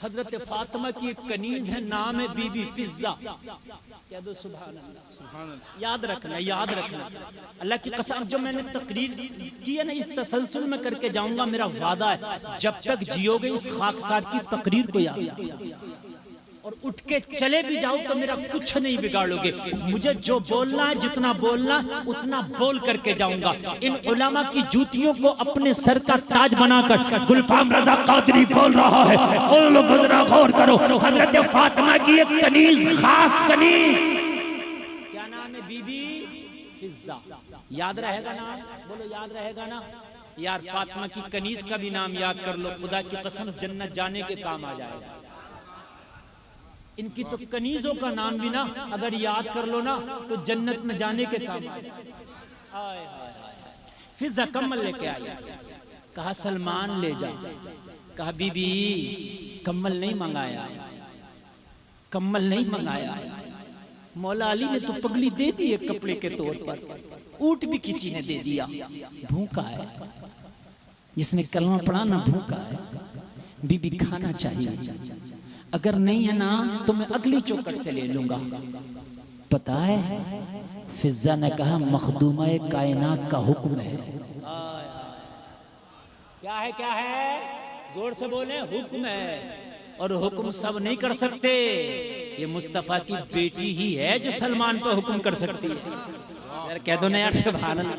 हजरत फातिमा की एक कनीज है, नाम है बीबी फिजा। कह दो सुभान अल्लाह। याद रखना, याद रखना, अल्लाह की कसम जो मैंने तकरीर की है ना, इस तसलसल में करके जाऊंगा। मेरा वादा है जब तक जियोगे इस खाकसार की तकरीर को याद और उठ के चले भी जाओ तो मेरा कुछ नहीं बिगाड़ोगे। मुझे जो बोलना है, जितना बोलना उतना बोल करके जाऊंगा। इन उलमा की जूतियों को अपने सर का ताज बनाकर गुलफाम रजा कादरी बोल रहा है। और लोग जरा गौर करो, हजरत फातिमा की एक कनीज, खास कनीज, क्या नाम है? बीबी फिजा। याद रहेगा ना? बोलो याद रहेगा ना यार? फातिमा की कनीज का भी नाम याद कर लो, खुदा की कसम जन्नत जाने के काम आ जाएगा। इनकी तो कनीजों का नाम भी ना अगर याद कर लो ना तो जन्नत में जाने के काम आ जाए। फिजा कम्बल लेके आई, कहा सलमान ले जा। कहा बीबी कम्बल नहीं मंगाया, कम्बल नहीं मंगाया। मौला अली ने तो पगड़ी दे दी एक कपड़े के तौर पर, ऊंट भी किसी ने दे दिया। भूखा है, जिसने कलमा पढ़ा ना भूखा है। बीबी खाना चाहिए, अगर नहीं है ना तो मैं अगली चौखट से ले लूंगा। पता है फिजा ने कहा मखदूमा कायनात का हुक्म है। क्या है? क्या है? जोर से बोले, हुक्म है। और हुक्म सब नहीं कर सकते, ये मुस्तफा की बेटी ही है जो सलमान पर हुक्म कर सकती है। यार कह दो ना यार, सुभान अल्लाह।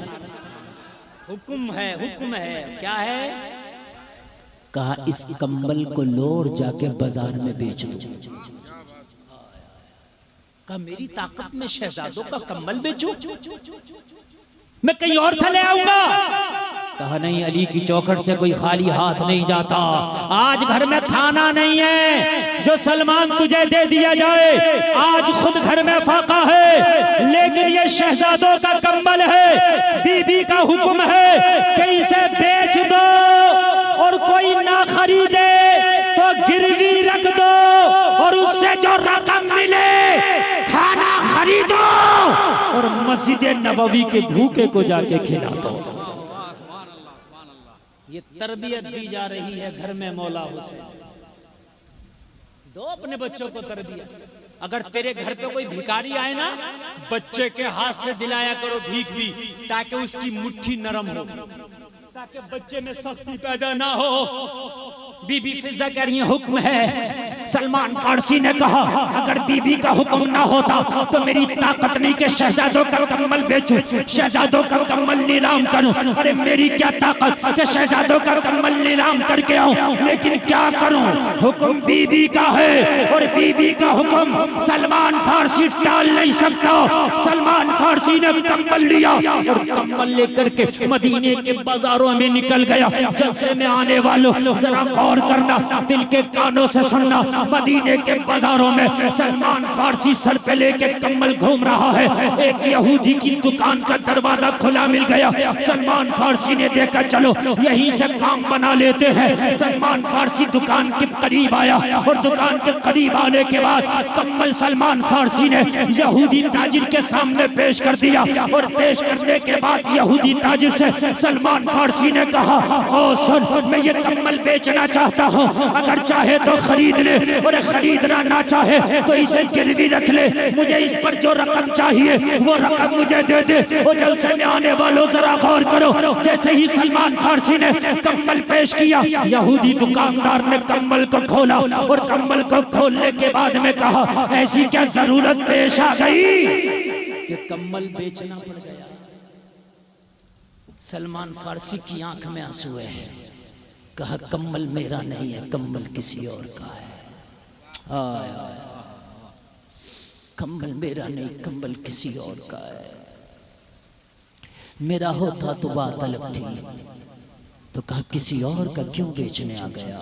हुक्म है, हुक्म है। क्या है? कहा इस कंबल को लोर जाके बाजार में बेच दो। कहा मेरी ताकत में शहजादों का कंबल बेचूं? मैं कहीं और से ले आऊंगा। कहा नहीं, अली की चौखट से कोई खाली हाथ नहीं जाता। आज घर में खाना नहीं है जो सलमान तुझे दे दिया जाए। आज खुद घर में फाका है, लेकिन ये शहजादों का कंबल है। बीबी का हुक्म है कि इसे बेच दो और कोई ना खरीदे तो गिरवी रख दो और उससे जो रकम मिले खाना खरीदो और मस्जिद नबवी के भूखे को जाके खिला दो। ये तरबियत दी जा रही है घर में मौला हुसैन। दो अपने बच्चों को तरबियत। अगर तेरे घर पे कोई भिखारी आए ना, बच्चे के हाथ से दिलाया करो भीख भी, ताकि उसकी मुट्ठी नरम हो, ताकि बच्चे में सख्ती पैदा ना हो। बीबी फिजा कह रही है हुक्म है। सलमान फारसी ने कहा अगर बीबी का हुक्म ना होता तो मेरी ताकत नहीं कि शहजादों का कम्बल बेचूं, शहजादों का कम्बल नीलाम करूं। अरे मेरी क्या ताकत कि शहजादों का कम्बल नीलाम करके आऊं, लेकिन क्या करूं, हुक्म बीबी का है और बीबी का हुक्म सलमान फारसी टाल नहीं सकता। सलमान फारसी ने कम्बल लिया और कम्बल लेकर के मदीने के बाजारों में निकल गया। जलसे में आने वालों जरा गौर करना, दिल के कानों से सुनना। मदीने के बाजारों में सलमान फारसी सर पे लेके कम्बल घूम रहा है। एक यहूदी की दुकान का दरवाजा खुला मिल गया। सलमान फारसी ने देखा चलो यहीं से काम बना लेते हैं। सलमान फारसी दुकान के करीब आया और दुकान के करीब आने के बाद कम्बल सलमान फारसी ने यहूदी ताजिर के सामने पेश कर दिया और पेश करने के बाद यहूदी ताजिर से सलमान फारसी ने कहा ओ सुन, मैं ये कम्बल बेचना चाहता हूँ, अगर चाहे तो खरीद ले और खरीदना ना चाहे तो इसे गिरवी रख ले। मुझे इस पर जो रकम चाहिए वो रकम मुझे दे दे। और जलसे में आने वालों जरा गौर करो, जैसे ही सलमान फारसी ने कम्बल पेश किया यहूदी दुकानदार ने कम्बल को खोला और कम्बल को खोलने के बाद में कहा ऐसी क्या जरूरत पेश आ गई कि कम्बल बेचना पड़ गया। सलमान फारसी की आंख में आंसू है। कहा कम्बल मेरा नहीं है, कम्बल किसी और का है। कम्बल मेरा नहीं, कम्बल किसी और का है। मेरा होता तो बात अलग थी। तो कहा किसी और का क्यों बेचने आ गया।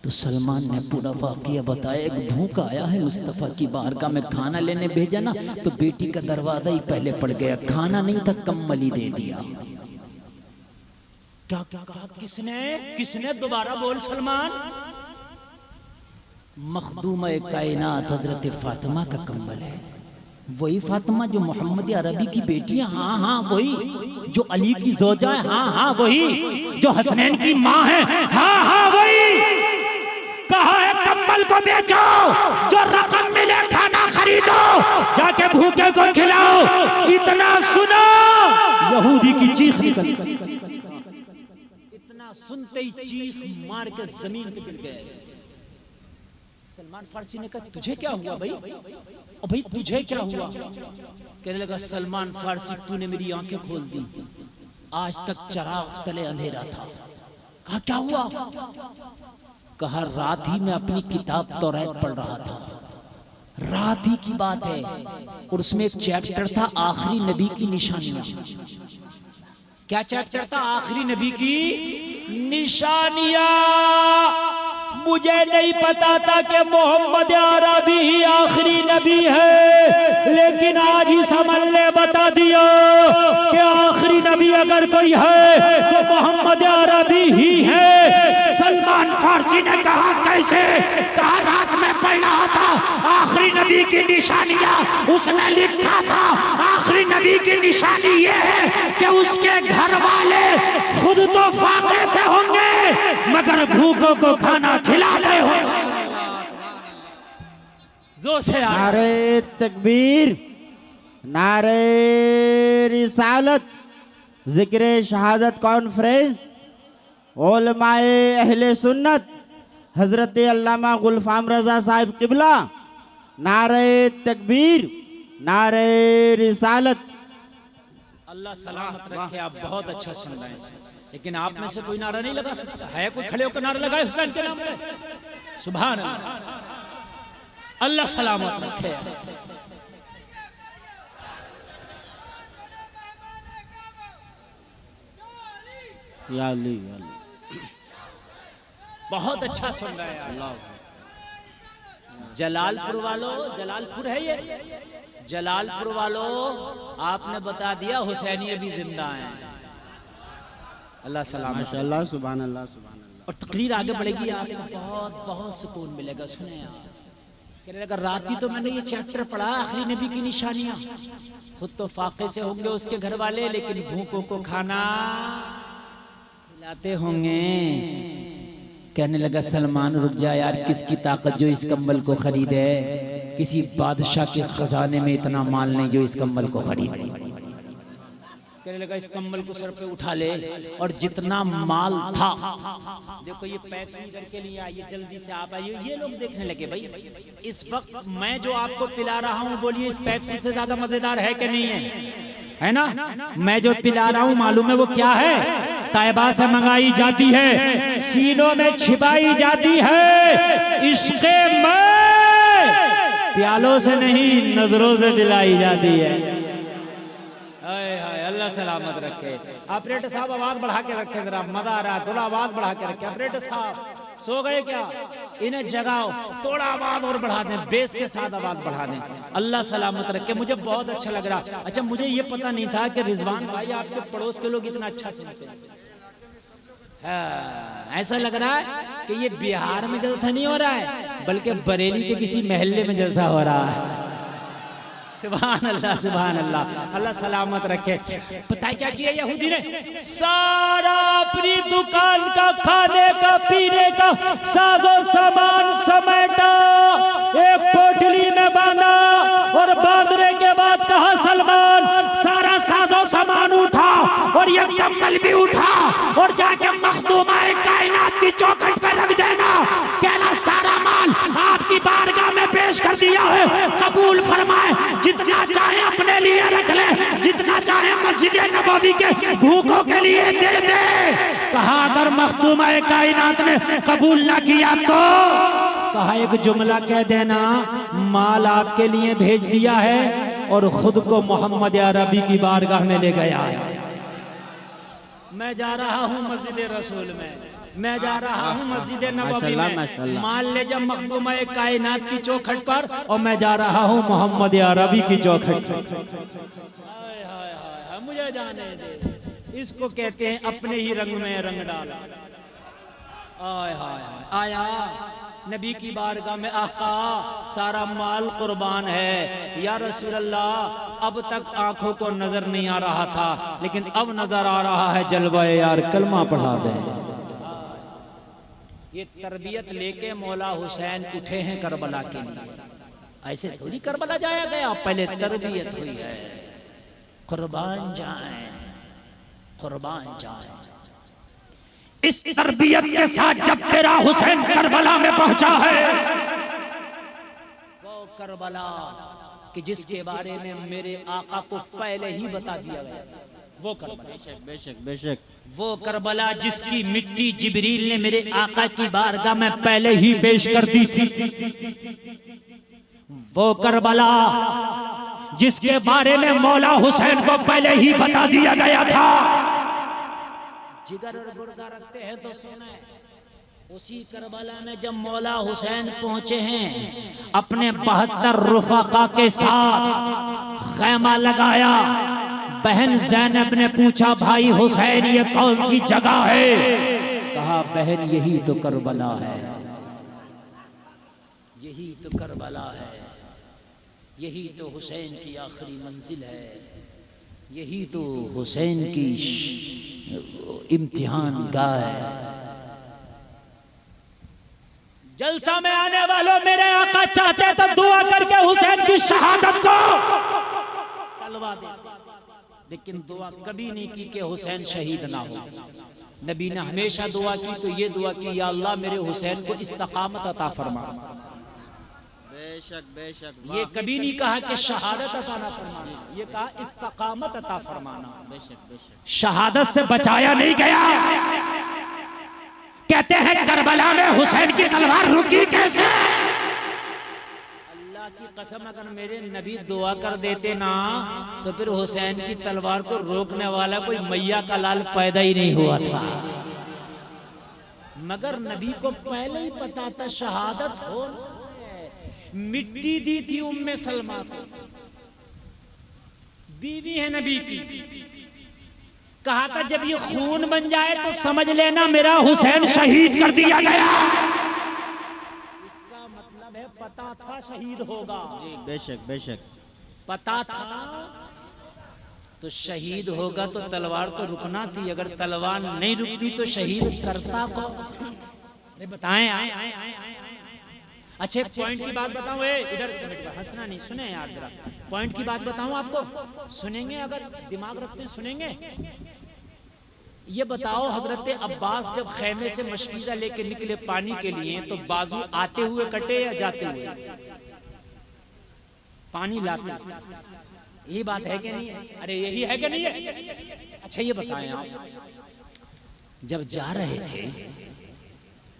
तो सलमान ने पूरा वाकया बताया। एक भूखा आया है मुस्तफ़ा की बारगाह में, खाना लेने भेजा ना तो बेटी का दरवाजा ही पहले पड़ गया। खाना नहीं था, कम्बल ही दे दिया। क्या क्या कहा किसने दोबारा बोल सलमान। मखदूम कायनात हजरत फातिमा का कम्बल है। वही फातिमा जो मोहम्मद अरबी की बेटी है। हाँ हाँ वही। जो अली की जोजा है। हाँ हाँ वही। जो हसनैन की माँ है। हाँ हाँ वही। कहा है कम्बल को बेचो, जो रकम मिले खाना खरीदो, जाके भूखे को खिलाओ। इतना सुनो यहूदी की चीख निकल। इतना सुनते ही चीख मार के जमीन पे गिर गए। सलमान फारसी ने कहा तुझे क्या हुआ भाई, और भाई तुझे क्या हुआ। कहने लगा सलमान फारसी तूने मेरी आंखें खोल दी, आज तक चराग तले अंधेरा था। कहा क्या हुआ। कहा रात ही में अपनी किताब तौरात पढ़ रहा था। रात ही की बात है और उसमें एक चैप्टर था आखिरी नबी की निशानियां। क्या चैप्टर था। आखिरी नबी की निशानियां। मुझे नहीं पता था कि मोहम्मद अरबी ही आखिरी नबी है, लेकिन आज ही समझ ले बता दिया कि आखिरी नबी अगर कोई है तो मोहम्मद अरबी ही है। सलमान फारसी ने कहा कैसे। कहा रात में पढ़ रहा था आखिरी नबी की निशानियां। उसने लिखा था आखिरी नबी की निशानी ये है कि उसके घर वाले खुद तो फाके से होंगे मगर भूखों को खाना खिलाते हो। जोर से नारे तकबीर, नारे रिसालत, जिक्र शहादत कॉन्फ्रेंस, उलमाए अहले सुन्नत हजरत अल्लामा गुलफाम रजा साहिब किबला। नारे तकबीर, नारे रिसालत। अल्लाह सलामत रखे। आप बहुत अच्छा सुन रहे हैं, लेकिन आप में से कोई नारा नहीं लगा सकता है। कोई खड़े होकर नारा लगाए हुसैन के नाम पे। सुभान अल्लाह। अल्लाह सलामत रखे। या अली, या अली। बहुत अच्छा सुन रहे हैं। जलालपुर वालों, जलालपुर है ये, जलालपुर वालों आपने बता दिया हुसैनी अभी जिंदा हैं। अल्लाह सलाम। माशाअल्लाह, सुभान अल्लाह, सुभान अल्लाह। और तकरीर आगे बढ़ेगी, आपको बहुत बहुत सुकून मिलेगा। सुने आप। कहने लगा रात ही तो मैंने ये चैप्टर पढ़ा आखिरी नबी की निशानियां। खुद तो फाके से होंगे उसके घर वाले, लेकिन भूखों को खाना खिलाते होंगे। कहने लगा सलमान रुक जा यार, किसकी ताकत जो इस कंबल को खरीदे। किसी बादशाह के खजाने में इतना माल नहीं जो इस कंबल को खरीदे। कहने लगा इस कम्बल को सर पे उठा ले और जितना माल था, देखो ये पेप्सी करके लिए आइए, जल्दी से आप आइए। ये लोग देखने लगे भाई इस वक्त मैं जो आपको पिला रहा हूँ, बोलिए इस पेप्सी से ज्यादा मजेदार है कि नहीं है ना? मैं जो पिला रहा हूँ मालूम है वो क्या है? तैयबा से मंगाई जाती है, सीनों में छिपाई जाती है, इश्क़े में प्यालों से नहीं नजरों से पिलाई जाती है। अल्लाह सलामत रखे। ऑपरेटर साहब आवाज बढ़ा के रखे, जरा मजा आ रहा है, थोड़ा आवाज बढ़ा के रखे। ऑपरेटर साहब सो गए क्या? इन्हें जगाओ, थोड़ा आवाज और बढ़ा दें, बेस के साथ आवाज बढ़ा दें। अल्लाह सलामत रखे। मुझे बहुत अच्छा लग रहा। अच्छा मुझे ये पता नहीं था कि रिजवान भाई आपके पड़ोस के लोग इतना अच्छा सुनते हैं। ऐसा लग रहा है कि ये बिहार में जलसा नहीं हो रहा है, बल्कि बरेली के किसी महल्ले में जलसा हो रहा है। सुभान अल्लाह, सुभान अल्लाह, अल्लाह सलामत रखे। पता है क्या किया यहूदी ने? सारा अपनी दुकान का खाने का पीने का साजो सामान समेटा, एक पोटली में बांधा और बांधने के बाद कहा सलमान सारा साजो सामान उठा और ये कम्बल भी उठा और जाके मखदूमाए कायनात की चौखट पर रख देना। कहना सारा माल आपकी बारगाह में पेश कर दिया है, कबूल फरमाए। जितना चाहे अपने लिए रख ले, जितना चाहे मस्जिद नबवी के भूखों के लिए दे दे। कहा अगर मखदूमाए कायनात ने कबूल ना किया तो कहा एक जुमला कह देना, माल आपके लिए भेज दिया है और खुद को मोहम्मद अरबी की बारगाह में ले गया है। मैं जा रहा हूँ मस्जिद रसूल में, मैं जा रहा हूँ मस्जिद नबवी में, मान ले जब मखदूमा कायनात की चौखट पर, और मैं जा रहा हूँ मोहम्मद अरबी की चौखट पर। मुझे जाने दे, इसको कहते हैं अपने ही रंग में रंग डाला। आय हाय आया नबी की बारगाह में, आका सारा माल कुर्बान है या रसूल अल्लाह। अब तक आंखों को नजर नहीं आ रहा था, लेकिन अब नजर आ रहा है जलवाए यार, कलमा पढ़ा दे। ये तरबियत लेके मौला हुसैन उठे हैं करबला के लिए। ऐसे थोड़ी करबला जाया गया, पहले तरबियत हुई है। कुर्बान जाए, कुर्बान जाए। इस तरबियत के साथ जब तेरा हुसैन करबला में पहुंचा है, वो करबला कि जिसके बारे में मेरे आका को पहले ही बता दिया गया, वो करबला। बेशक बेशक बेशक, वो करबला जिसकी मिट्टी जिब्रील ने मेरे आका की बारगाह में पहले ही पेश कर दी थी। वो करबला जिसके बारे में मौला हुसैन को पहले ही बता दिया गया था। जिगर और गुर्दा रखते हैं तो सुने, उसी करबला में जब मौला हुसैन पहुंचे हैं, अपने 72 रुफाका के साथ खैमा लगाया। बहन ज़ैनब ने पूछा भाई हुसैन ये कौन सी जगह है? कहा बहन यही तो करबला है, यही तो करबला है, यही तो हुसैन की आखिरी मंजिल है, यही तो हुसैन की इम्तिहान गाह है। जलसा में आने वालों, मेरे आका चाहते तो दुआ करके हुसैन की शहादत को टलवा दे, लेकिन दुआ कभी नहीं की कि हुसैन शहीद ना हो। नबी ने हमेशा दुआ की तो ये दुआ की, या अल्लाह मेरे हुसैन को इस्तकामत अता फरमा। बेशक बेशक, ये कभी नहीं कहा कि शहादत अता ना फरमाना, ये कहा इस्तकामत अता फरमाना। बेशक बेशक। शहादत से बचाया नहीं गया। कहते हैं करबला में हुसैन की तलवार रुकी कैसे? अल्लाह की कसम अगर मेरे नबी दुआ कर देते ना, तो फिर हुसैन की तलवार को रोकने वाला कोई मैया का लाल पैदा ही नहीं हुआ था। मगर नबी को पहले ही पता था शहादत हो। मिट्टी दी थी उम्मे सलमा को, बीवी है नबी की। कहा था जब ये खून बन जाए तो समझ लेना मेरा हुसैन शहीद कर दिया गया। इसका मतलब है पता था शहीद होगा। जी बेशक बेशक, पता था तो शहीद होगा तो तलवार तो रुकना थी। अगर तलवार नहीं रुकती तो शहीद करता को बताएं। अच्छा एक पॉइंट की बात बताऊं, इधर हंसना नहीं, सुने यार जरा, पॉइंट की बात बताऊं आपको, सुनेंगे अगर दिमाग रखते सुनेंगे। ये बताओ हजरत अब्बास जब खेमे से मशकीज़ा लेके निकले पानी के लिए तो बाजू आते हुए कटे या जाते हुए? पानी लाते, यही बात है कि नहीं है? अरे यही है कि नहीं है? अच्छा ये बताएं आप, जब जा रहे थे,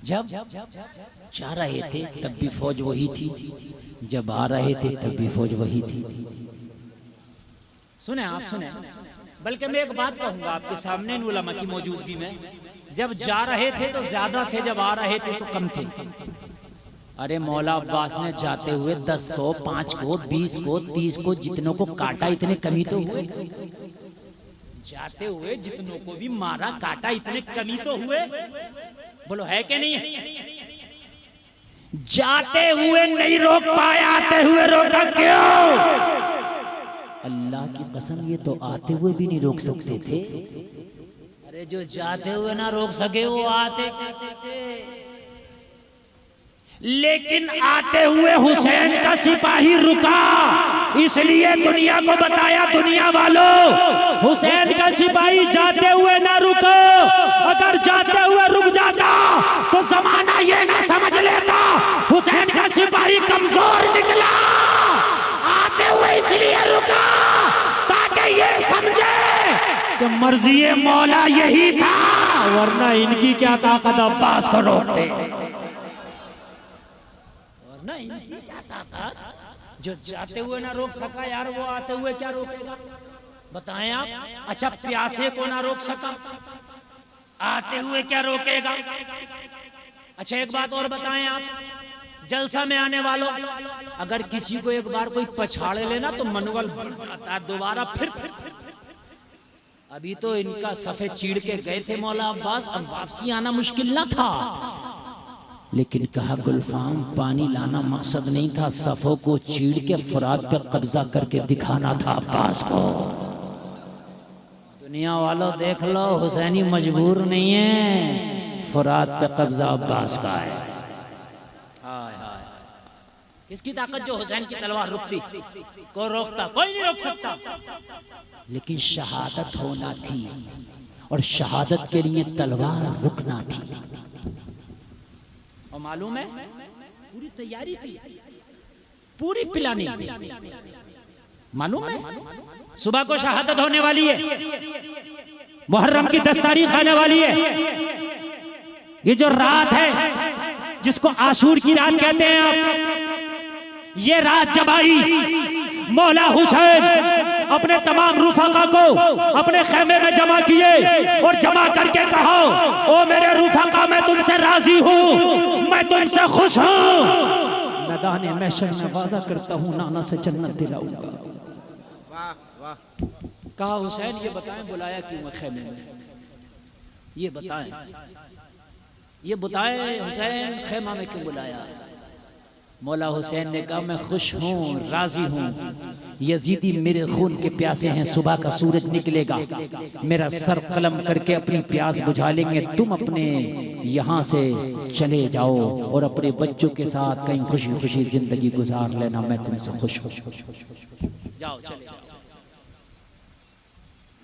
जब जा रहे थे तब भी फौज वही थी, जब आ रहे थे तब भी फौज वही थी। सुने आप, सुने, बल्कि मैं एक बात कहूंगा आपके सामने इन उलमा की मौजूदगी में, जब जा रहे थे तो ज्यादा थे, जब आ रहे थे तो कम थे। अरे मौला अब्बास ने जाते हुए 10 को, 5 को, 20 को, 30 को, जितनों को काटा इतने कमी तो हुए। जाते हुए जितनों को भी मारा काटा इतने कमी तो हुए, बोलो है कि नहीं है? जाते हुए नहीं रोक पाए, आते हुए रोका क्यों? अल्लाह की कसम ये तो आते हुए भी नहीं रोक सकते थे। अरे जो जाते हुए ना रोक सके वो आते, लेकिन आते हुए हुसैन का सिपाही रुका, इसलिए दुनिया को बताया, दुनिया वालों हुसैन का सिपाही जाते हुए ना रुको। अगर जाते हुए रुक जाता तो जमाना ये ना समझ लेता हुसैन का सिपाही कमजोर निकला। आते हुए इसलिए रुका ताकि ये समझे कि मर्जी मौला यही था, वरना इनकी क्या ताकत अब्बास को रोकते, वरना इनकी क्या ताकत। जो जाते हुए ना रोक सका यार, वो आते हुए क्या रोकेगा? बताएं आप। अच्छा प्यासे को ना रोक सका, आते हुए क्या रोकेगा? अच्छा एक बात और बताएं आप, जलसा में आने वालों, अगर किसी को एक बार कोई पछाड़ लेना तो मनोबल बढ़ता दोबारा फिर। अभी तो इनका सफे चीड़ के गए थे मौला अब्बास, अब वापसी आना मुश्किल ना था, लेकिन कहा गुलफाम पानी लाना मकसद नहीं था, सफों को चीड़ के फुरात पे कब्जा करके दिखाना था अब्बास को। दुनिया वालों देख लो, हुसैनी मजबूर नहीं है, फुरात पे कब्जा अब्बास का है। हाय हाय, किसकी ताकत जो हुसैन की तलवार रुकती, को रोकता? कोई नहीं रोक सकता। लेकिन शहादत होना थी, और शहादत के लिए तलवार रुकना थी। और मालूम है पूरी तैयारी थी, पूरी प्लानिंग। मालूम है सुबह को शहादत होने वाली है, मुहर्रम की 10 तारीख आने वाली है। ये जो रात है जिसको आशूर की रात कहते हैं आप, ये रात जब आई मौला हुसैन अपने तमाम रुफाका को अपने खेमे में जमा किए और जमा करके कहा, ओ मेरे रुफाका मैं तुमसे राजी हूँ, मैं तुमसे खुश हूँ, मैदान महशर में वादा करता हूँ नाना से जन्नत दिलाऊंगा। वाह वाह। कहा हुसैन ये बताएं बुलाया क्यों है खेमे में, ये बताएं, ये बताएं हुसैन खेमा में क्यों बुलाया? मौला हुसैन ने कहा मैं खुश हूँ, राजी हूँ, यजीदी मेरे खून के प्यासे हैं, सुबह का सूरज निकलेगा, मेरा सर कलम करके अपनी प्यास बुझा लेंगे, तुम अपने यहाँ से चले जाओ और अपने बच्चों के साथ कहीं खुशी खुशी जिंदगी गुजार लेना, मैं तुमसे खुश हूँ, जाओ चले जाओ।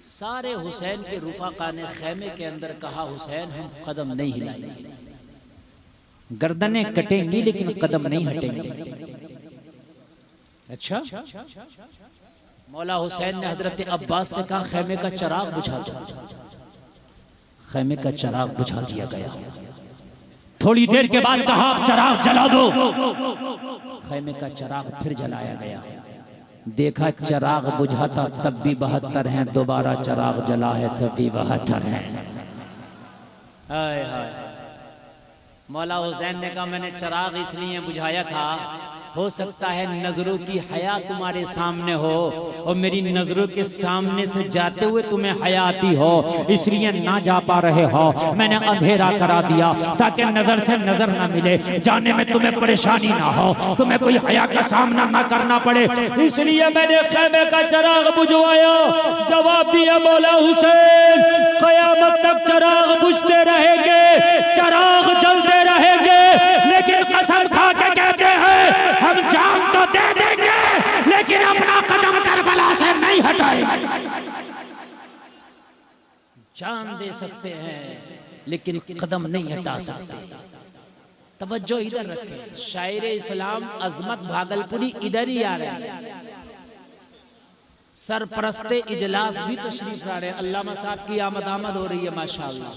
सारे हुसैन के रुफाका ने खेमे के अंदर कहा हुसैन हम कदम नहीं हिलाएंगे, गर्दनें कटेंगी लेकिन कदम नहीं हटेंगे। अच्छा मौला हुसैन ने हजरत अब्बास से कहा खेमे का चिराग बुझा दो। खेमे का चिराग बुझा दिया गया। थोड़ी देर के बाद कहा आप चिराग जला दो। खेमे का चिराग फिर जलाया गया। देखा चिराग बुझाता तब भी 72 हैं, दोबारा चिराग जला है तब भी 72 हैं। हाय हाय। मौला हुसैन ने कहा मैंने चिराग इसलिए बुझाया था, हो सकता है नजरों की हया तुम्हारे सामने हो और मेरी नजरों के सामने से जाते हुए तुम्हें हया आती हो, इसलिए ना जा पा रहे हो, मैंने अंधेरा करा दिया ताकि नजर से नजर ना मिले, जाने में तुम्हें परेशानी ना हो, तुम्हें कोई हया का सामना ना करना पड़े, इसलिए मैंने खेमे का चिराग बुझवाया। जवाब दिया मौला हुसैन कयामत तक चिराग बुझते रहेंगे, चिराग जलते रहेंगे, लेकिन कसम खा के कहते सकते हैं लेकिन कदम नहीं हटा सकते। तवज्जो इधर रखें। शायर इस्लाम अजमत भागलपुरी इधर ही आ रहे हैं। सरपरस्ते इजलास भी तशरीफ ला रहे हैं। अल्लामा साहब की आमद हो रही है माशाअल्लाह।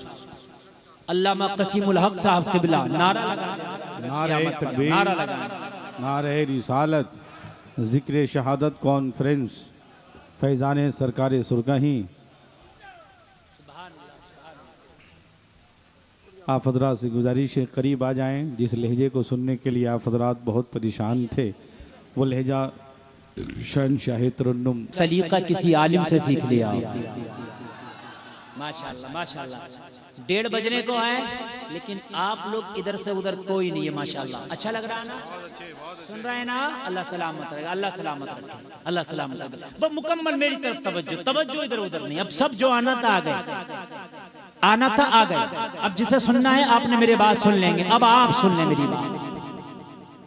अल्लामा कसीमुल हक साहब क़िबला नारा लगा, नारे तकबीर, नारा लगा, नारे रिसालत, जिक्र शहादत कॉन्फ्रेंस, फैज़ान सरकार सुरगही। आप हजरात से गुजारिश है करीब आ जाएं। जिस लहजे को सुनने के लिए आप हजरात बहुत परेशान थे वो लहजा शहनशाह तरन्नुम सलीका किसी आलिम से सीख लिया। माशाअल्लाह माशाअल्लाह। 1:30 बजने को है लेकिन आप लोग इधर से उधर कोई नहीं है माशाअल्लाह। अच्छा लग रहा है ना? सुन रहे हैं ना? अल्लाह सलामत रखेगा, अल्लाह सलामत रखे, अल्लाह सलामत रखे। बस मुकम्मल मेरी तरफ तवज्जो, तवज्जो इधर उधर नहीं। अब सब जो आना था आ गए, आना था आ गए। अब जिसे सुनना है आपने मेरी बात सुन लेंगे। अब आप सुन लें मेरी बात।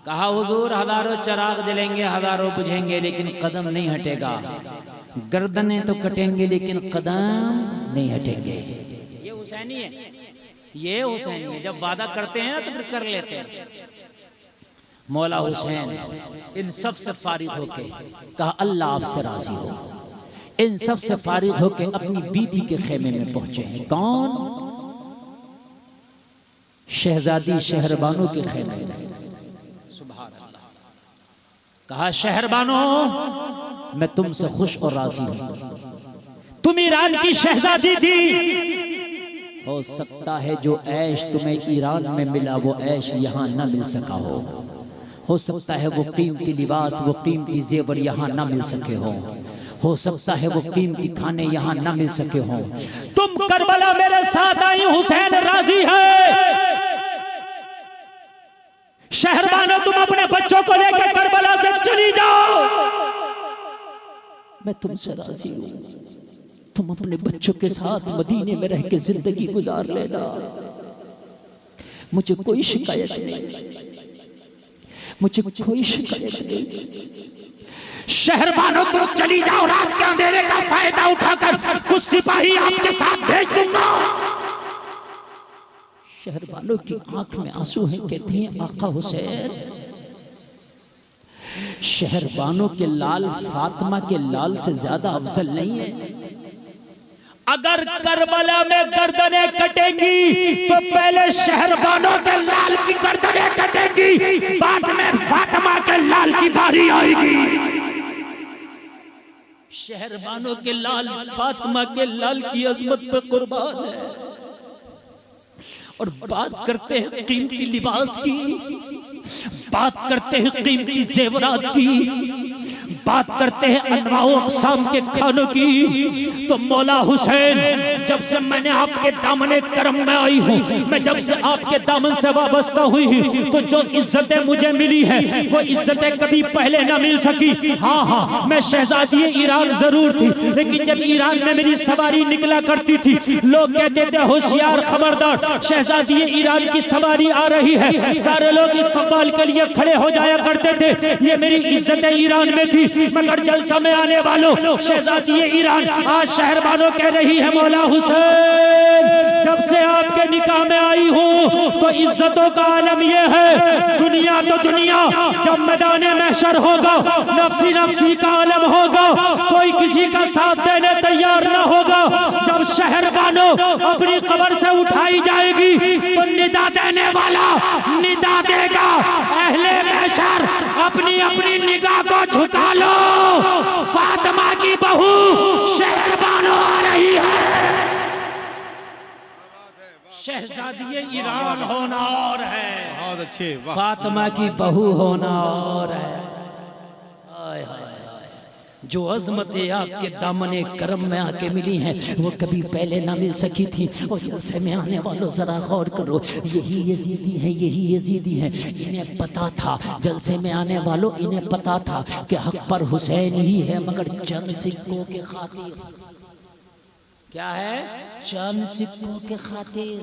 कहा हुजूर हजारों चराग जलेंगे, हजारों बुझेंगे लेकिन कदम नहीं हटेगा। गर्दनें तो कटेंगे लेकिन कदम नहीं हटेंगे। ये हुसैनी है, ये हुसैनी है। जब वादा करते हैं ना तो फिर कर लेते हैं। मौला हुसैन इन सब से फारिग होके कहा अल्लाह आपसे राजी हो। इन सब से फारिग होके अपनी बीबी के खेमे में पहुंचे हैं। कौन? शहजादी शहरबानो के खेमे में। सुभान अल्लाह। कहा शहरबानो मैं तुमसे खुश और राजी हूं। तुम ईरान की शहजादी थी। हो सकता है जो ऐश तुम्हें ईरान में मिला वो ऐश यहां न मिल सका हो सकता है वो कीमती लिबास, वो कीमती जेवर यहां न मिल सके हो सकता है वो कीमती खाने यहां न मिल सके हो। तुम करबला मेरे साथ आई, हुसैन राजी है। शहरबानो तुम अपने बच्चों को लेकर करबला से चली जाओ, मैं तुमसे राजी हूं। तुम अपने बच्चों के साथ मदीने में रह के जिंदगी गुजार लेना, मुझे कोई शिकायत नहीं, मुझे कोई शिकायत नहीं। शहरबानो तुम चली जाओ, रात के अंधेरे का फायदा उठाकर कुछ सिपाही आपके साथ भेज दूंगा। शहरबानो की आंख में आंसू हैं, कहती हैं आका हुसैन शहरबानो के लाल फातिमा के लाल से ज्यादा अफजल नहीं है। अगर करबला में गर्दनें कटेंगी तो पहले शहरबानो के लाल की गर्दनें कटेंगी, बाद में फातिमा के लाल की बारी आएगी। शहरबानो के लाल फातिमा के लाल की अजमत पे कुर्बान है। और बात करते हैं कीमती लिबास की, बात करते हैं कीमती जेवरात की, बात करते हैं अनवाओ अक़साम के खानों की। तो मौला हुसैन जब से मैंने आपके दामने करम में आई हूँ, मैं जब से आपके दामन से वाबस्ता हुई हूँ, तो जो इज्जतें मुझे मिली है वो इज्जतें कभी पहले ना मिल सकी। हाँ मैं शहजादी ईरान जरूर थी, लेकिन जब ईरान में मेरी सवारी निकला करती थी लोग कहते थे होशियार खबरदार शहजादी ईरान की सवारी आ रही है। सारे लोग इस्तकबाल के लिए खड़े हो जाया करते थे। ये मेरी इज्जतें ईरान में थी, मगर जलसा में आने वालों शहजादी ईरान आज शहरबानो कह रही है मौला हुसैन जब से आपके निकाह में आई हूँ तो इज्जतों का आलम ये है। दुनिया तो दुनिया, जब मैदाने महशर होगा नफ्सी नफ्सी का आलम होगा, कोई किसी का साथ देने तैयार न होगा। जब शहरबानो अपनी कब्र से उठाई जाएगी तो निदा देने वाला निदा देगा। अहले महशर अपनी अपनी निगाह को झुका लो, फातिमा की बहू शहरबानो आ रही है। शहजादी ईरान होना और है, बहुत अच्छे, फातिमा की बहू होना और है। आय हाय जो अजमतें आपके दामने करम में आके मिली हैं वो कभी पहले ना मिल सकी थी। और जलसे में आने वालों जरा गौर करो, यही यजीदी हैं, यही यजीदी हैं। इन्हें पता था, जलसे में आने वालों इन्हें पता था कि हक पर हुसैन ही है, मगर चंद सिक्कों के खातिर, क्या है, चंद सिक्कों के खातिर।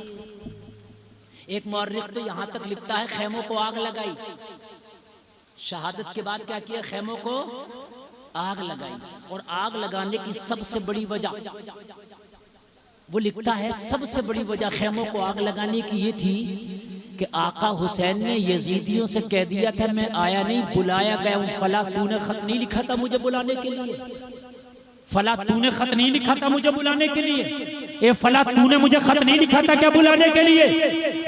एक मौर्रिख तो यहां तक लिखता है खेमों को आग लगाई। शहादत के बाद क्या किया, खेमों को आग लगाई। और आग लगाने की सबसे बड़ी वजह वो लिखता है सबसे बड़ी वजह खेमों को आग लगाने की ये थी कि आका हुसैन ने यजीदियों से कह दिया था मैं आया नहीं, बुलाया गया हूं। फला तूने खत नहीं लिखा था मुझे बुलाने के लिए, फला तूने खत नहीं लिखा था मुझे बुलाने के लिए, ए फला तूने मुझे खत नहीं लिखा था क्या बुलाने के लिए?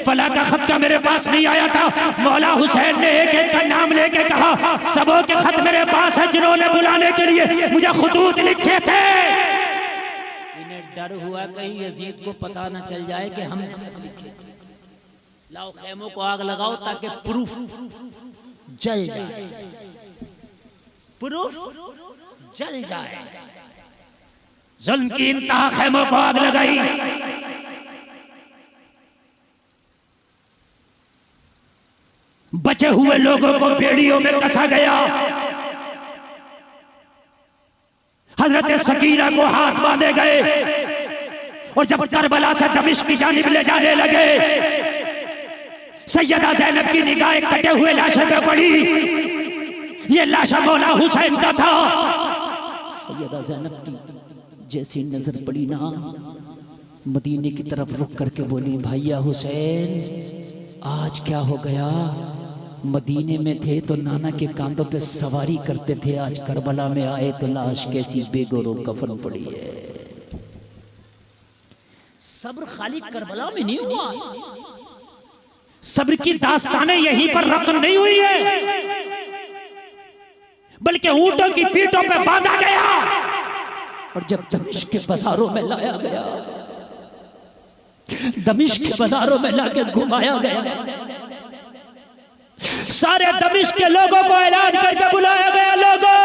फला का खत का मेरे पास नहीं आया था। मौला हुसैन ने एक एक का नाम लेके कहा सबों के खत मेरे पास है जिन्होंने बुलाने के लिए मुझे खुतूत लिखे थे। इन्हें डर हुआ कहीं यजीद को पता न चल जाए कि हम लाओ खेमों को आग लगाओ ताकि प्रूफ जल जाए, प्रूफ जल जाए। जुल्म की इंतहा, खेमों को आग लगाई। बचे हुए लोगों को बेड़ियों में कसा गया। हजरत सकीना को हाथ बांधे गए और जब करबला से दमिश्क की जानिब ले जाने लगे सैयदा ज़ैनब की निगाहें कटे हुए लाशों पे पड़ी। ये लाशा मौला हुसैन का था। सैयदा ज़ैनब की जैसी नजर पड़ी ना, मदीने की तरफ रुक करके बोली भैया हुसैन आज क्या हो गया? मदीने में थे तो नाना के कांधों पे सवारी करते थे, आज करबला में आए तो लाश कैसी बेगोरो कफन पड़ी है। सब्र खाली करबला में नहीं हुआ, सब्र की दास्तानें यहीं पर रकम नहीं हुई है, बल्कि ऊंटों की पीठों पे बांधा गया और जब दमिश्क के बाजारों में लाया गया, दमिश्क के बाजारों में लाके घुमाया गया, सारे दमिश्क के लोगों को ऐलान करके बुलाया गया, लोगों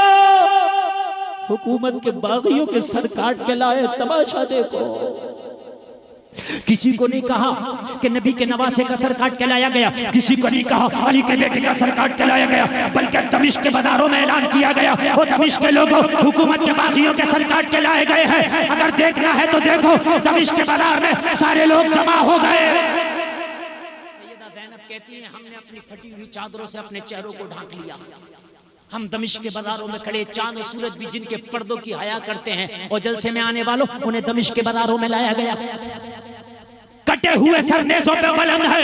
हुकूमत के बागियों के सर काट के लाए, तमाशा देखो। किसी को नहीं कहा कि नबी के नवासे का सर काट के लाया गया, किसी को नहीं कहा अली के बेटे का सर काट के लाया गया, बल्कि दमिश्क के बाजारों में ऐलान किया गया और दमिश्क के लोगों हुकूमत के बागियों के सर काट के लाए गए हैं। अगर देखना है तो देखो, दमिश्क के बाजार में सारे लोग जमा हो गए। सैयदा ज़ैनब कहती हैं हमने अपनी फटी हुई चादरों से अपने चेहरों को ढांक लिया। हम दमिश्क के बाजारों में खड़े, चांद और सूरज भी जिनके पर्दों की हया करते हैं और जलसे में आने वालों, उन्हें दमिश्क के बाजारों में लाया गया। कटे हुए सर नेज़ों पे बुलंद है,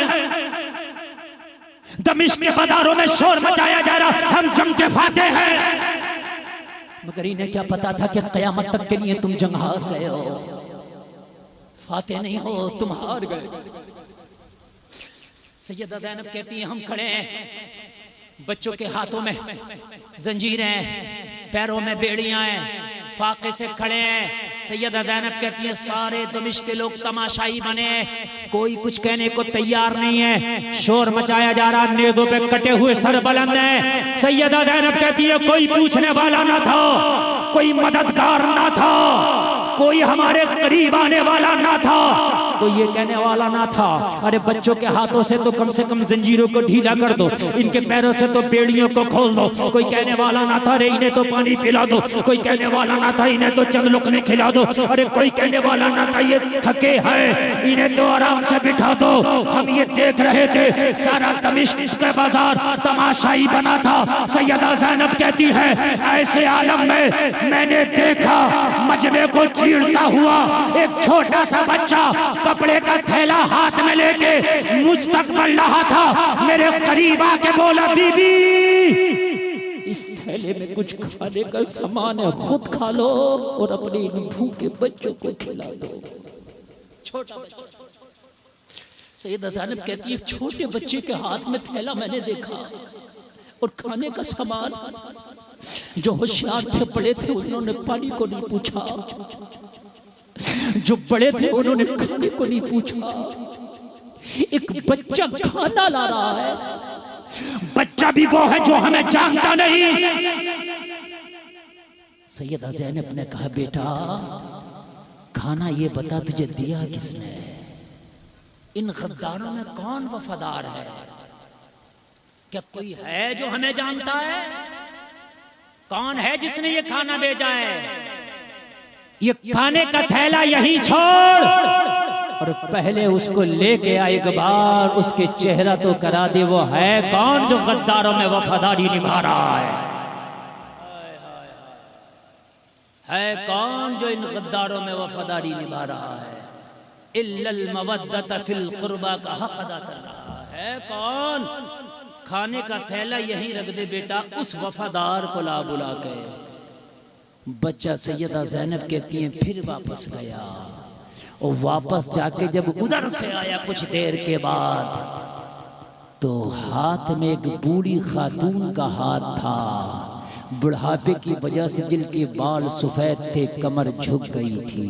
दमिश्क के बाजारों में शोर मचाया जा रहा, हम जंग के फाते हैं। मगर इन्हें क्या पता था कि क़यामत तक के लिए तुम जंग हार गए हो, फाते नहीं हो, तुम हार गए। सैयदा ज़ैनब कहती हैं हम खड़े हैं, बच्चों के हाथों में जंजीरें हैं, पैरों में बेड़ियां हैं, फाके से खड़े हैं। सैयदा ज़ैनब कहती है सारे दमिश्क के लोग तमाशाई बने, कोई कुछ कहने को तैयार नहीं है, शोर मचाया जा रहा, नेज़ों पे कटे हुए सर बुलंद है। सैयदा ज़ैनब कहती है कोई पूछने वाला ना था, कोई मददगार ना था, कोई हमारे करीब आने वाला ना था, कोई ये कहने वाला ना था अरे बच्चों के हाथों से तो कम से कम जंजीरों को ढीला कर दो, इनके पैरों से तो बेड़ियों को खोल दो। कोई कहने वाला ना था अरे इन्हें तो पानी पिला दो, कोई कहने वाला ना था इन्हें तो चंद लुकमे खिला दो, अरे कोई कहने वाला ना था ये थके हैं इन्हें तो आराम से बिठा दो। हम ये देख रहे थे, सारा दमिश्क का बाजार तमाशाई बना था। सैयदा ज़ैनब कहती है ऐसे आलम में मैंने देखा मजमे को चीरता हुआ एक छोटा सा बच्चा कपड़े का थैला हाथ में लेके मुझ तक बढ़ रहा था। मेरे करीब आके बोला बीबी इस थैले में कुछ खाने का सामान है, खुद खा लो और अपने इन भूखे बच्चों को खिला दो। छोटा बच्चा। सैयदा ज़ैनब कहती है छोटे बच्चे के हाथ में थैला मैंने देखा और खाने का सामान। जो होशियार थे, बड़े थे, उन्होंने पानी को नहीं पूछा, जो बड़े थे उन्होंने खाने को नहीं पूछा। एक बच्चा खाना ला रहा है, बच्चा भी वो है जो हमें जानता नहीं। सैयदा ज़ैनब ने कहा बेटा खाना ये बता तुझे दिया किसने? इन गद्दारों में कौन वफादार है? क्या कोई है जो हमें जानता है? कौन है जिसने ये खाना भेजा है? ये खाने का थैला यही छोड़ और पहले उसको लेके आ, एक बार उसके चेहरा तो करा दे। वो है कौन जो गद्दारों में वफादारी निभा रहा है कौन जो इन गद्दारों में वफादारी निभा रहा है? इल्लल मवद्दत फिल कुर्बा का हक अदा कर रहा है। कौन? खाने का थैला यहीं रख दे बेटा, उस वफादार को ला बुला के। बच्चा सैयदा ज़ैनब कहती हैं फिर वापस गया, और वापस जाके जब उधर से आया कुछ देर के बाद, तो हाथ में एक बूढ़ी खातून का हाथ था। बुढ़ापे की वजह से जिनके बाल सफ़ेद थे, कमर झुक गई थी।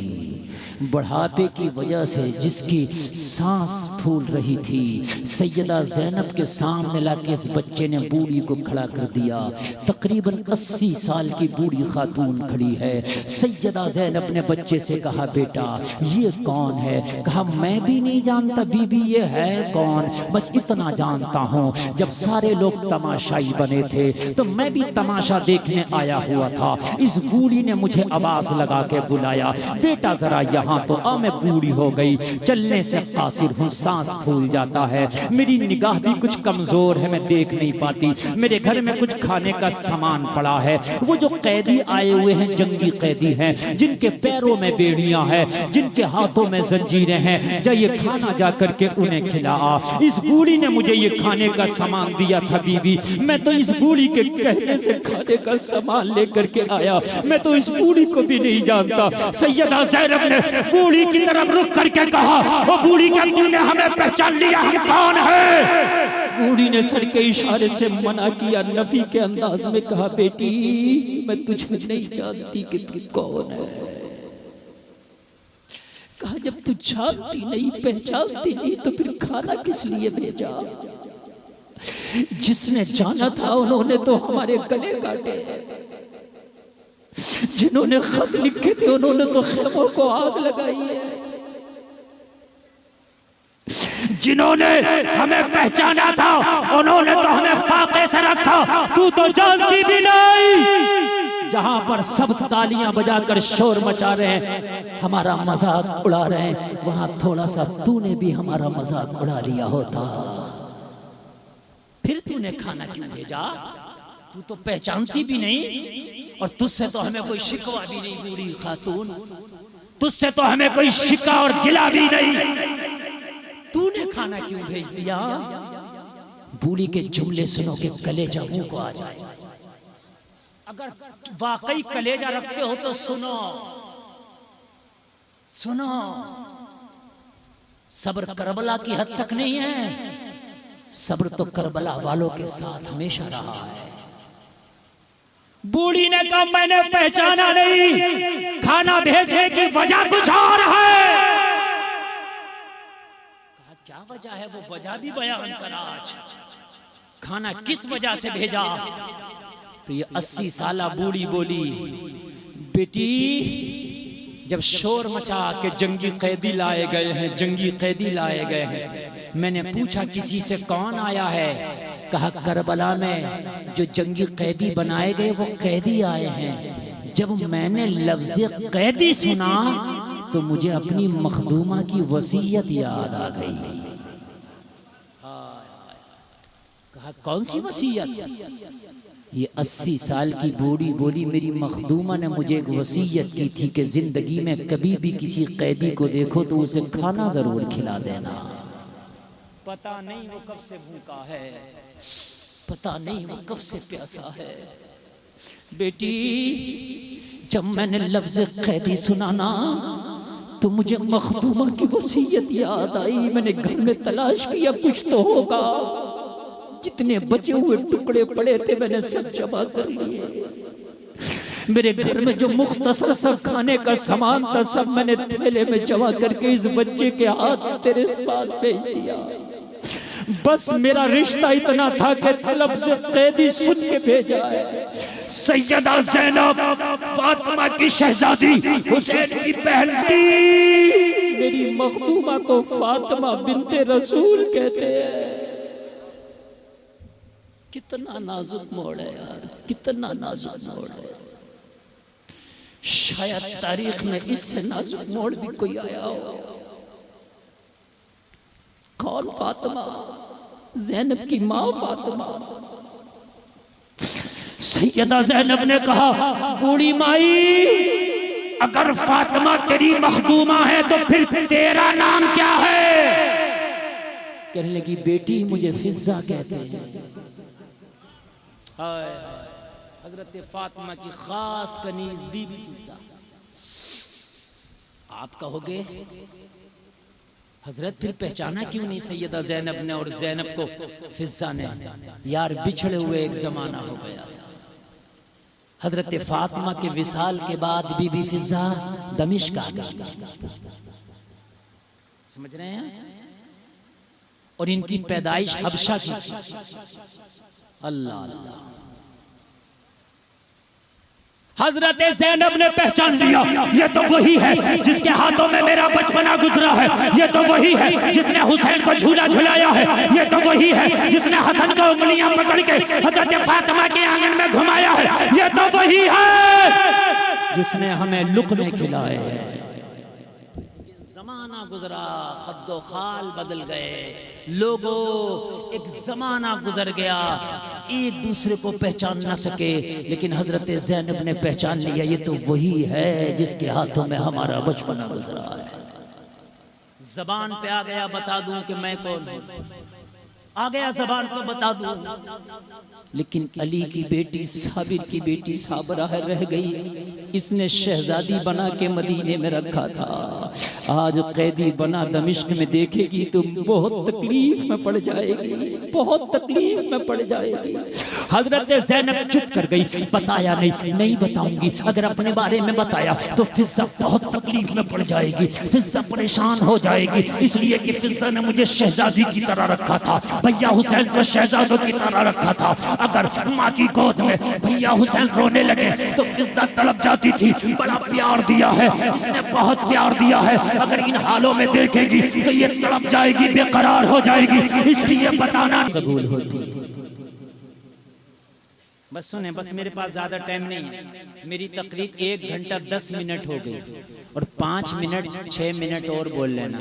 बुढ़ापे की वजह से जिसकी सांस फूल रही थी, सैयदा ज़ैनब के सामने लाके इस बच्चे ने बूढ़ी को खड़ा कर दिया। तकरीबन 80 साल की बूढ़ी खातून खड़ी है। सैयदा ज़ैनब ने बच्चे से कहा, बेटा ये कौन है? कहा, मैं भी नहीं जानता बीबी, ये है कौन? बस इतना जानता हूँ, जब सारे लोग तमाशाई बने थे तो मैं भी तमाशा देखने आया हुआ था। इस बूढ़ी ने मुझे आवाज लगा के बुलाया, बेटा जरा यहाँ तो आ। मैं बूढ़ी हो गई, चलने से कासिर हूँ, सांस फूल जाता है, मेरी निगाह भी कुछ कमजोर है, मैं देख नहीं पाती। मेरे घर में कुछ खाने का सामान पड़ा है। वो जो कैदी आए हुए हैं, जंगी कैदी हैं, जिनके पैरों में बेड़ियां हैं, जिनके हाथों में जंजीरें हैं, जा ये खाना जा करके उन्हें खिला। इस बूढ़ी ने मुझे ये खाने का सामान दिया था बीबी, मैं तो इस बूढ़ी के कहने से खाने का सामान लेकर के आया, मैं तो इस बूढ़ी को भी नहीं जानता। सैयदा ज़ैनब ने बूढ़ी की तरफ रुक करके कहा, ओ बूढ़ी, क्या तूने हमें पहचान लिया? हम कौन है? बूढ़ी ने सर के इशारे से मना किया, नफी के अंदाज में कहा, बेटी मैं तुझे नहीं जानती कि तू कौन है। कहा, जब तू जानती नहीं, पहचानती नहीं, तो फिर खाना किस लिए भेजा? जिसने जाना था उन्होंने तो हमारे गले काटे, जिन्होंने खत लिखे थे उन्होंने तो खेमों को आग लगाई है, जिन्होंने हमें पहचाना था उन्होंने तो हमें फाके से रखा, तू तो जानती भी नहीं। जहां पर सब तालियां बजाकर शोर मचा रहे हैं, हमारा मजाक उड़ा रहे हैं, वहां थोड़ा सा तूने भी हमारा मजाक उड़ा लिया होता। फिर तूने खाना क्यों भेजा? तू तो पहचानती भी नहीं, और तुझसे तो हमें कोई शिकवा भी नहीं बूढ़ी खातून, तुझसे तो हमें कोई शिका और गिला भी नहीं, तूने खाना क्यों भेज दिया? बूढ़ी के जुमले सुनो के कलेजा मुंह को आ जाए। अगर वाकई कलेजा रखते हो तो सुनो, सुनो, सब्र करबला की हद तक नहीं है, सब्र तो करबला वालों के साथ हमेशा रहा है। बूढ़ी ने कहा, मैंने पहचाना नहीं, खाना भेजने की वजह कुछ और है। कहा, क्या वजह है? वो वजह भी बयान करा। आज खाना किस वजह से भेजा? तो ये 80 साला बूढ़ी बोली, बेटी जब शोर मचा के जंगी कैदी लाए गए हैं, जंगी कैदी लाए गए हैं, मैंने पूछा किसी से कौन आया है? कहा, करबला में जो जंगी कैदी बनाए गए वो कैदी आए हैं। जब मैंने लफ्ज़ कैदी सुना तो मुझे अपनी मखदूमा की वसीयत याद आ गई। कहा, कौन सी वसीयत? ये 80 साल की बूढ़ी बोली, मेरी मखदूमा ने मुझे एक वसीयत की थी कि जिंदगी में कभी भी किसी कैदी को देखो तो उसे खाना जरूर खिला देना। पता नहीं वो कब से भूखा है, पता नहीं वो कब से प्यासा है। बेटी जब मैंने लफ्ज़ कैदी सुना ना तो मुझे मखदूमा की वसीयत याद आई। मैंने घर में तलाश किया, कुछ तो होगा। जितने बचे हुए टुकड़े पड़े थे मैंने सब जमा कर लिए। मेरे घर में जो मुख्तसर सब खाने का सामान था सब मैंने थैले में जमा करके इस बच्चे के हाथ तेरे पास भेज दिया। बस मेरा रिश्ता इतना था कि तलब से कैदी सुन के भेजा है। सैयदा ज़ैनब फातिमा की शहजादी हुसैन की बहन थी। मेरी मखदूमा को फातिमा बिन्ते रसूल कहते हैं। कितना नाजुक मोड़ है यार, कितना नाजुक मोड़ है। शायद तारीख में इससे नाजुक मोड़ भी कोई आया हो। कौन? फातिमा, ज़ैनब की माँ फातिमा। सैयदा ज़ैनब ने कहा, बूढ़ी माई अगर फातिमा तेरी मखदूमा है तो फिर तेरा नाम क्या है? कहने लगी बेटी मुझे फिजा कहते हैं। हजरत फातिमा की खास कनीज बीबी फिजा। आप कहोगे हजरत फिर पहचाना क्यों नहीं सैयदा ज़ैनब ने और ज़ैनब को फिजा ने? यार बिछड़े हुए एक जमाना हो गया था। हजरत फातिमा के विसाल के बाद बीबी फिजा दमिश्क आ गई। समझ रहे हैं? और इनकी पैदाइश हबशा की। अल्लाह अल्लाह। हजरत ज़ैनब ने पहचान लिया, ये तो वही है जिसके हाथों में मेरा बचपना गुजरा है, ये तो वही है जिसने हुसैन को झूला झुलाया है, ये तो वही है जिसने हसन को उंगलियां पकड़ के हजरत फातिमा के आंगन में घुमाया है, ये तो वही है जिसने हमें लुक़मे खिलाए हैं। जमाना गुजरा, खद्दो खाल बदल गए, लोगों एक जमाना गुजर गया, एक दूसरे को पहचान न सके, लेकिन हजरत ज़ैनब ने पहचान लिया ये तो वही है जिसके हाथों में हमारा बचपना गुजरा है। जबान पे आ गया बता दूं कि मैं कौन हूं, आ गया जबान पे बता दूं, लेकिन अली की बेटी साबिर की बेटी साबरा रह गई। इसने शहजादी बना के मदीने में रखा था, आज कैदी बना दमिश्क में देखेगी तो बहुत तकलीफ में पड़ जाएगी, बहुत तकलीफ में पड़ जाएगी। हजरत ज़ैनब चुप कर गई, बताया नहीं बताऊंगी, अगर अपने बारे में बताया तो फिजा बहुत तकलीफ में पड़ जाएगी, फिजा परेशान हो जाएगी, इसलिए कि फिजा ने मुझे शहजादी की तरह रखा था, भैया हुसैन को शहजादों की तरह रखा था। अगर माँ की गोद में भैया हुसैन रोने लगे तो फिजा तड़प जाती थी, बड़ा प्यार दिया है इसने, बहुत प्यार दिया है, अगर इन हालों में देखेगी तो ये तड़प जाएगी, बेकरार हो जाएगी, इसलिए बताना कबूल होती। बस सुने, बस मेरे पास ज्यादा टाइम नहीं है, मेरी तकरीर 1 घंटा 10 मिनट हो गई और 5 मिनट 6 मिनट और बोल लेना,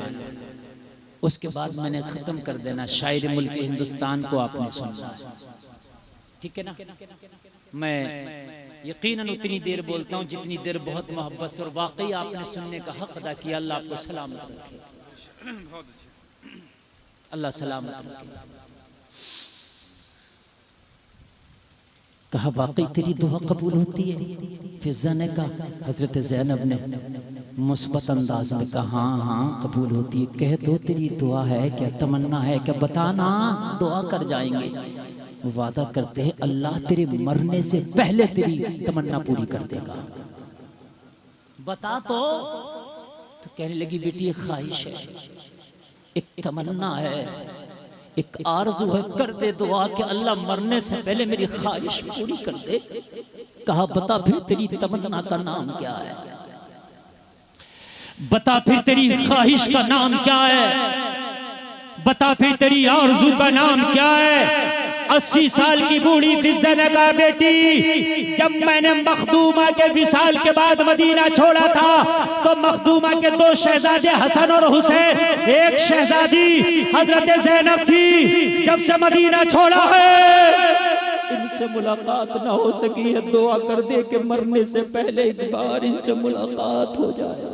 उसके बाद मैंने खत्म कर देना। शायर मुल्क हिंदुस्तान को आपने सुना, ठीक है ना? मैं यकीनन उतनी देर बोलता हूँ जितनी देर बहुत मोहब्बत से, और वाकई आपने सुनने का हक अदा किया। अल्लाह आपको सलामत रखे, अल्लाह सलामत रखे। कहा वाकई तेरी दुआ कबूल होती है? फिजा ने कहा, हजरत ज़ैनब ने मुस्बत अंदाज में कहा हाँ हाँ कबूल होती है। कह दो तेरी दुआ है क्या, तमन्ना है क्या, बताना, दुआ कर जाएंगे। वादा करते हैं अल्लाह तेरे मरने से पहले तेरी तमन्ना पूरी कर देगा, बता तो कहने लगी बेटी एक ख्वाहिश है, एक तमन्ना है, एक आरज़ू है, कर दे दुआ कि अल्लाह मरने से पहले मेरी ख्वाहिश पूरी कर दे। कहा बता फिर तेरी तमन्ना का नाम क्या है, बता फिर तेरी ख्वाहिश का नाम क्या है, बता फिर तेरी आरज़ू का नाम क्या है। 80 साल की बूढ़ी फिजा ने कहा बेटी जब मैंने मखदूमा के विसाल के बाद मदीना छोड़ा था तो मखदूमा के 2 शहजादे हसन और हुसैन, एक शहजादी हजरत ज़ैनब थी, जब से मदीना छोड़ा है इनसे मुलाकात ना हो सकी है, दुआ कर दे कि मरने से पहले एक बार इनसे मुलाकात हो जाए।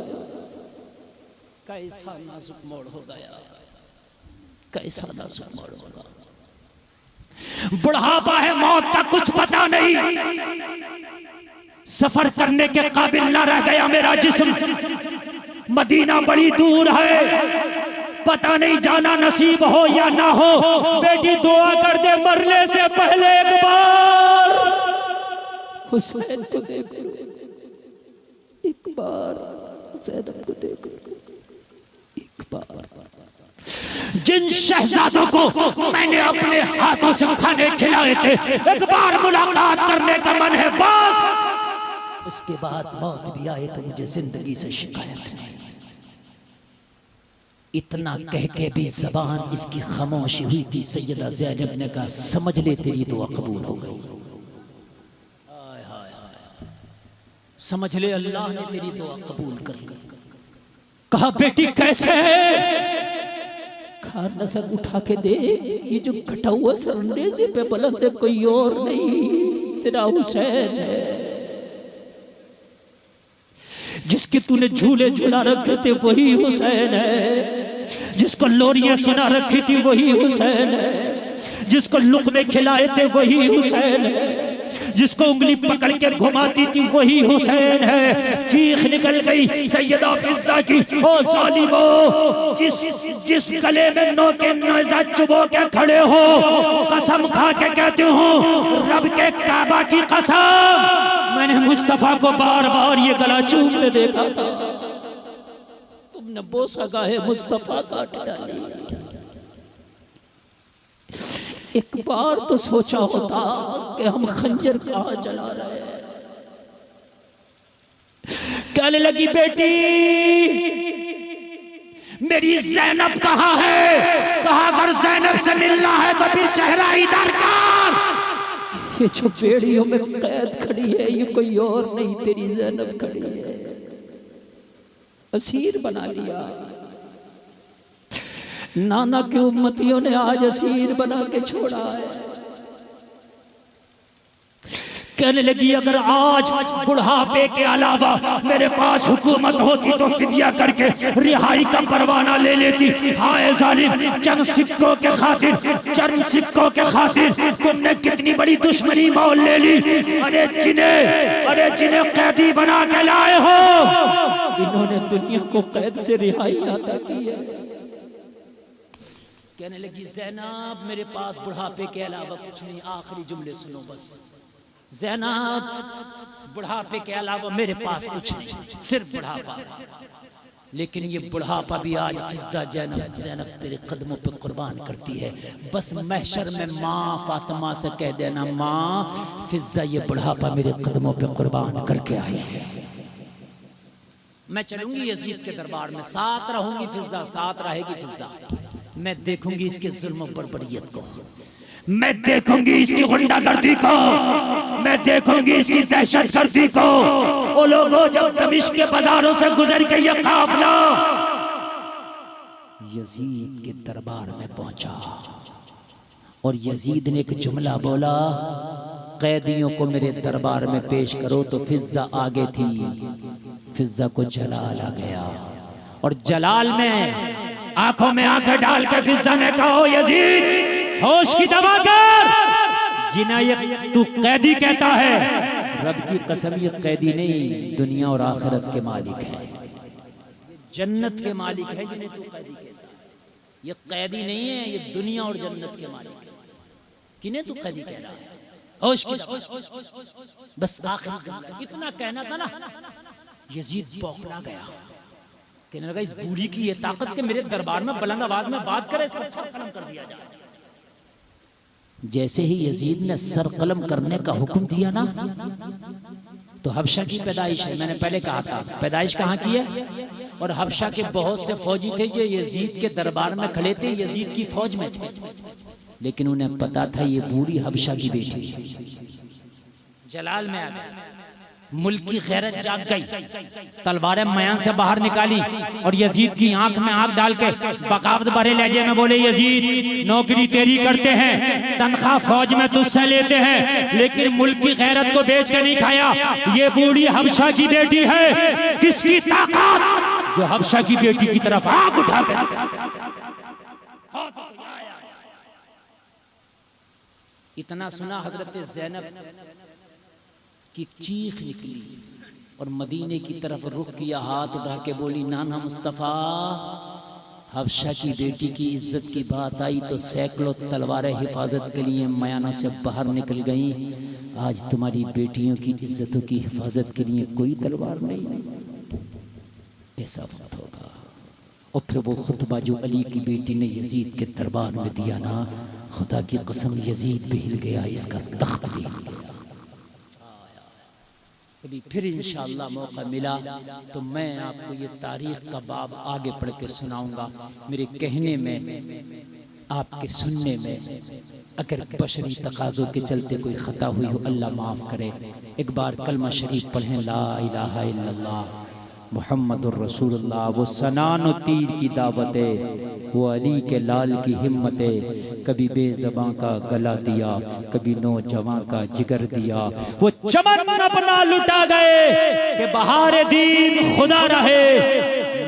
कैसा नाजुक मोड़ हो गया, कैसा नाजुक मोड़ होगा। बुढ़ापा है, मौत का कुछ पता नहीं, सफर करने के काबिल ना रह गया मेरा जिस्म, मदीना बड़ी दूर है, पता नहीं जाना नसीब हो या ना हो। बेटी दुआ कर दे मरने से पहले एक बार हुसैन को देखो, एक बार ज़ैनब को देखो, एक बार। जिन शहजादों को मैंने अपने हाथों से खाने खिलाए थे, एक बार मुलाकात करने का मन है बस, उसके बाद मौत भी आए तो मुझे जिंदगी से शिकायत नहीं। इतना कह के भी जबान इसकी खामोशी हुई थी। सैयदा ज़ैनब ने कहा समझ ले तेरी दुआ कबूल हो गई, समझ ले अल्लाह ने तेरी दुआ कबूल कर ली। कहा बेटी कैसे है? कहा नजर उठा के दे, ये जो कटा हुआ सरनेजे पे बुलंद है कोई और नहीं, तेरा हुसैन है। जिसके जिसके तूने झूले झूला रखे थे वही हुसैन है, जिसको लोरियां सुना रखी थी वही हुसैन है, जिसको लुक़मे खिलाए थे वही हुसैन है, जिसको उंगली पकड़ के घुमाती थी वही हुसैन है। चीख निकल गई सैयदा फिज़्ज़ा की, ओ ज़ालिमो, जिस गले में नोके नेज़ा चुबो के खड़े हो, कसम खा के कहती हूँ रब के काबा की कसम, मैंने मुस्तफा को बार बार ये गला चूमते देखा था, तुमने बोसा गाहे मुस्तफा काट डाली। एक बार तो सोचा होता कि हम खंजर कहाँ चला रहे हैं। कहने लगी बेटी मेरी ज़ैनब कहाँ है? कहा अगर ज़ैनब से मिलना है तो फिर चेहरा इधर कर। ये जो बेड़ियों में कैद खड़ी है ये कोई और नहीं, तेरी ज़ैनब खड़ी है, असीर बना लिया। नाना की उम्मतियों ने आज असीर बना के छोड़ा है। कहने लगी अगर आज बुढ़ापे के अलावा मेरे पास हुकूमत होती तो फिदिया करके रिहाई का परवाना ले लेती। हाय जालिम, चंद सिक्कों के खातिर, चंद सिक्कों के खातिर तुमने कितनी बड़ी दुश्मनी मोल ले ली। अरे जिन्हें कैदी बना के लाए हो, इन्होंने दुनिया को कैद से रिहाई अता की है। कहने लगी ज़ैनब मेरे पास बुढ़ापे के अलावा कुछ नहीं। आखिरी जुमले सुनो बस। ज़ैनब बुढ़ापे के अलावा मेरे पास कुछ नहीं, सिर्फ बुढ़ापा। लेकिन ये बुढ़ापा भी आज फिज़्ज़ा ज़ैनब तेरे कदमों पे कुर्बान करती है। बस महशर में माँ फातिमा से कह देना, माँ फिज़्ज़ा ये बुढ़ापा मेरे कदमों पे कुर्बान करके आई है। मैं चलूंगी यजीद के दरबार में, साथ रहूंगी फिज़्ज़ा, साथ रहेगी फिज़्ज़ा। मैं देखूंगी इसके जुल्म और बर्बरियत को, मैं देखूंगी इसकी गुंडागर्दी को, मैं देखूंगी इसकी दहशतगर्दी को। ओ लोगों, जब दमिश्क के बाजारों से गुजर के ये काफिला यजीद के दरबार में पहुंचा और यजीद ने एक जुमला बोला, कैदियों को मेरे दरबार में पेश करो। तो फिज़्ज़ा आगे थी, फिज़्ज़ा को जलाल आ गया और जलाल में आंखों में आंखें डाल के फिज़्ज़ा ने कहा, यजीद होश की दवा कर, जिन्हें ये तू कैदी कहता है, रब की कसम ये कैदी नहीं, दुनिया और आखिरत के मालिक है, जन्नत के मालिक है जिन्हें तू कैदी कहता है। ये कैदी नहीं है, ये दुनिया और जन्नत के मालिक है। किन्हें तू कैदी कह रहा है? होश की दवा। बस आखिर इतना कहना था ना, यजीद बौखला गया। कहने लगा इस बूढ़ी की ये ताकत के मेरे दरबार में बुलंद आवाज में बात करे, इसका सर कलम कर दिया जाए। जैसे ही यजीद ने सर कलम करने का हुक्म दिया ना, तो हबशा की पैदाइश है। मैंने पहले कहा था पैदाइश कहाँ की है। और हबशा के बहुत से फौजी थे जो यजीद के दरबार में खड़े थे, यजीद की फौज में थे, लेकिन उन्हें पता था ये बूढ़ी हबशा की बेटी। जलाल में आ गया, मुल्क की गैरत जाग गई, तलवारें मयान से बाहर निकाली और यजीद की आंख में आंख डाल के बगावत भरे लहजे में बोले, यजीद नौकरी तेरी करते हैं, तनख्वाह फौज में तुझसे लेते हैं, लेकिन मुल्क की गैरत को बेच के नहीं खाया। ये बूढ़ी हबशा की बेटी है, किसकी ताकत जो हबशा की बेटी की तरफ आंख उठा कर। इतना सुना हजरत ज़ैनब की चीख निकली और मदीने की तरफ रुख किया, हाथ उठा के बोली, नाना मुस्तफ़ा, हबशा की बेटी की इज्जत की बात आई तो सैकड़ों तलवारें हिफाजत के लिए मयानों से बाहर निकल गईं। आज तुम्हारी बेटियों की इज्जतों की हिफाजत के लिए कोई तलवार नहीं। ऐसा वक्त होगा। और फिर वो खुतबा जो अली की बेटी ने यजीद के दरबार में दिया ना, खुदा की कसम यजीद भी हिल गया, इसका तख्त भी हिल गया। कभी फिर इंशाअल्लाह मौका मिला तो मैं आपको ये तारीख का बाब आगे पढ़ के सुनाऊंगा। मेरे कहने में, आपके सुनने में अगर बशरी तकाज़ों के चलते कोई ख़ता हुई हो, अल्लाह माफ़ करे। एक बार कलमा शरीफ पढ़ें, ला इलाहा इल्लल्लाह मुहम्मदुर रसूलुल्लाह, वो सनान व तीर की दावतें, वो अली के लाल की हिम्मतें, कभी बेज़बां का गला दिया, कभी नौजवान का जिगर दिया। वो चमन अपना लुटा गए कि बहार दीन खुदा रहे,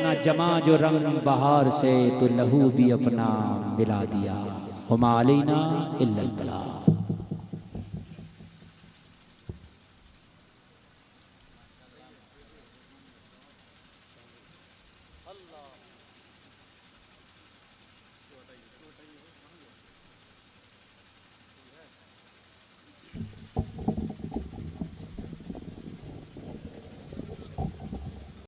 ना जमा जो रंग बहार से तो लहू भी अपना मिला दिया। हुमा अलैना इल्लल बलाग।